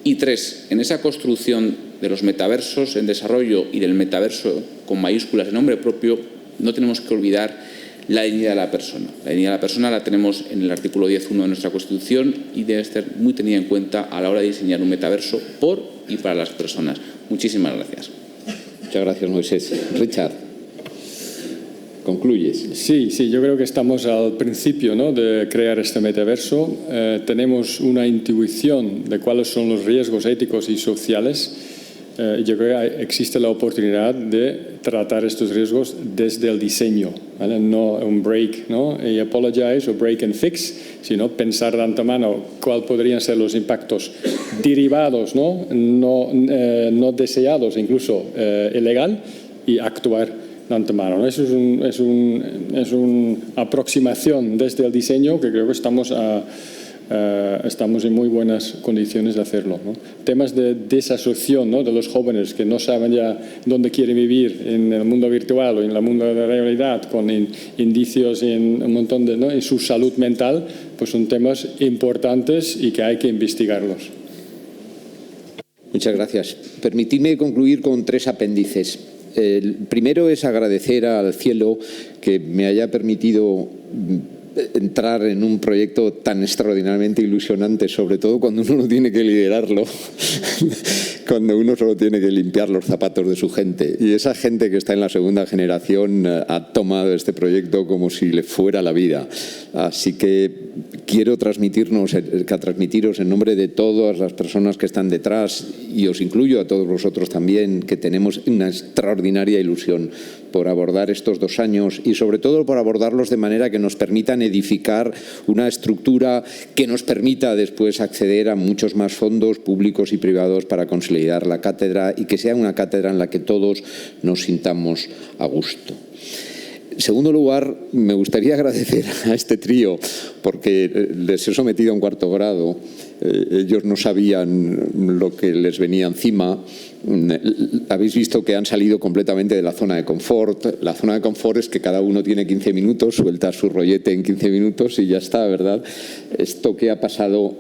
Y tres, en esa construcción de los metaversos en desarrollo y del metaverso con mayúsculas en nombre propio, no tenemos que olvidar la dignidad de la persona. La dignidad de la persona la tenemos en el artículo 10.1 de nuestra Constitución y debe ser muy tenida en cuenta a la hora de diseñar un metaverso por y para las personas. Muchísimas gracias. Muchas gracias, Moisés. Richard, ¿concluyes? Sí, yo creo que estamos al principio, ¿no?, de crear este metaverso. Tenemos una intuición de cuáles son los riesgos éticos y sociales. Yo creo que existe la oportunidad de tratar estos riesgos desde el diseño, ¿vale? No un break, ¿no?, y apologize o break and fix, sino pensar de antemano cuáles podrían ser los impactos derivados, no deseados, incluso ilegal, y actuar de antemano, ¿no? Eso es una aproximación desde el diseño que creo que estamos en muy buenas condiciones de hacerlo, ¿no? Temas de desasociación, ¿no?, de los jóvenes que no saben ya dónde quieren vivir, en el mundo virtual o en el mundo de la realidad, con indicios en un montón de, ¿no?, en su salud mental, pues son temas importantes y que hay que investigarlos. Muchas gracias. Permitidme concluir con 3 apéndices. El primero es agradecer al cielo que me haya permitido entrar en un proyecto tan extraordinariamente ilusionante, sobre todo cuando uno no tiene que liderarlo, cuando uno solo tiene que limpiar los zapatos de su gente. Y esa gente que está en la segunda generación ha tomado este proyecto como si le fuera la vida. Así que quiero transmitiros en nombre de todas las personas que están detrás, y os incluyo a todos vosotros también, que tenemos una extraordinaria ilusión por abordar estos 2 años y sobre todo por abordarlos de manera que nos permitan edificar una estructura que nos permita después acceder a muchos más fondos públicos y privados para consolidar la cátedra y que sea una cátedra en la que todos nos sintamos a gusto. En segundo lugar, me gustaría agradecer a este trío porque les he sometido a un 4º grado. Ellos no sabían lo que les venía encima. Habéis visto que han salido completamente de la zona de confort. La zona de confort es que cada uno tiene 15 minutos, suelta su rollete en 15 minutos y ya está, ¿verdad? Esto que ha pasado,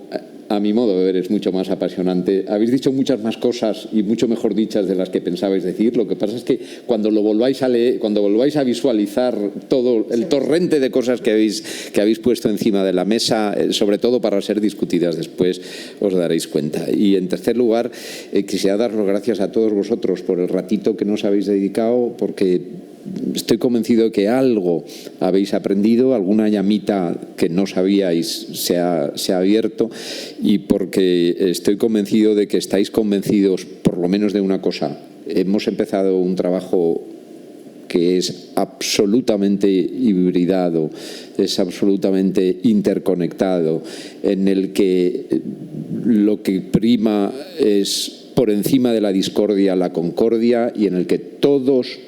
a mi modo de ver, es mucho más apasionante. Habéis dicho muchas más cosas y mucho mejor dichas de las que pensabais decir. Lo que pasa es que cuando lo volváis a leer, cuando volváis a visualizar todo el torrente de cosas que habéis puesto encima de la mesa, sobre todo para ser discutidas después, os daréis cuenta. Y en tercer lugar, quisiera daros las gracias a todos vosotros por el ratito que nos habéis dedicado, porque estoy convencido de que algo habéis aprendido, alguna llamita que no sabíais se ha abierto, y porque estoy convencido de que estáis convencidos por lo menos de una cosa. Hemos empezado un trabajo que es absolutamente hibridado, es absolutamente interconectado, en el que lo que prima es, por encima de la discordia, la concordia, y en el que todos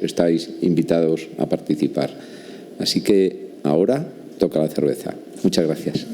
estáis invitados a participar. Así que ahora toca la cerveza. Muchas gracias.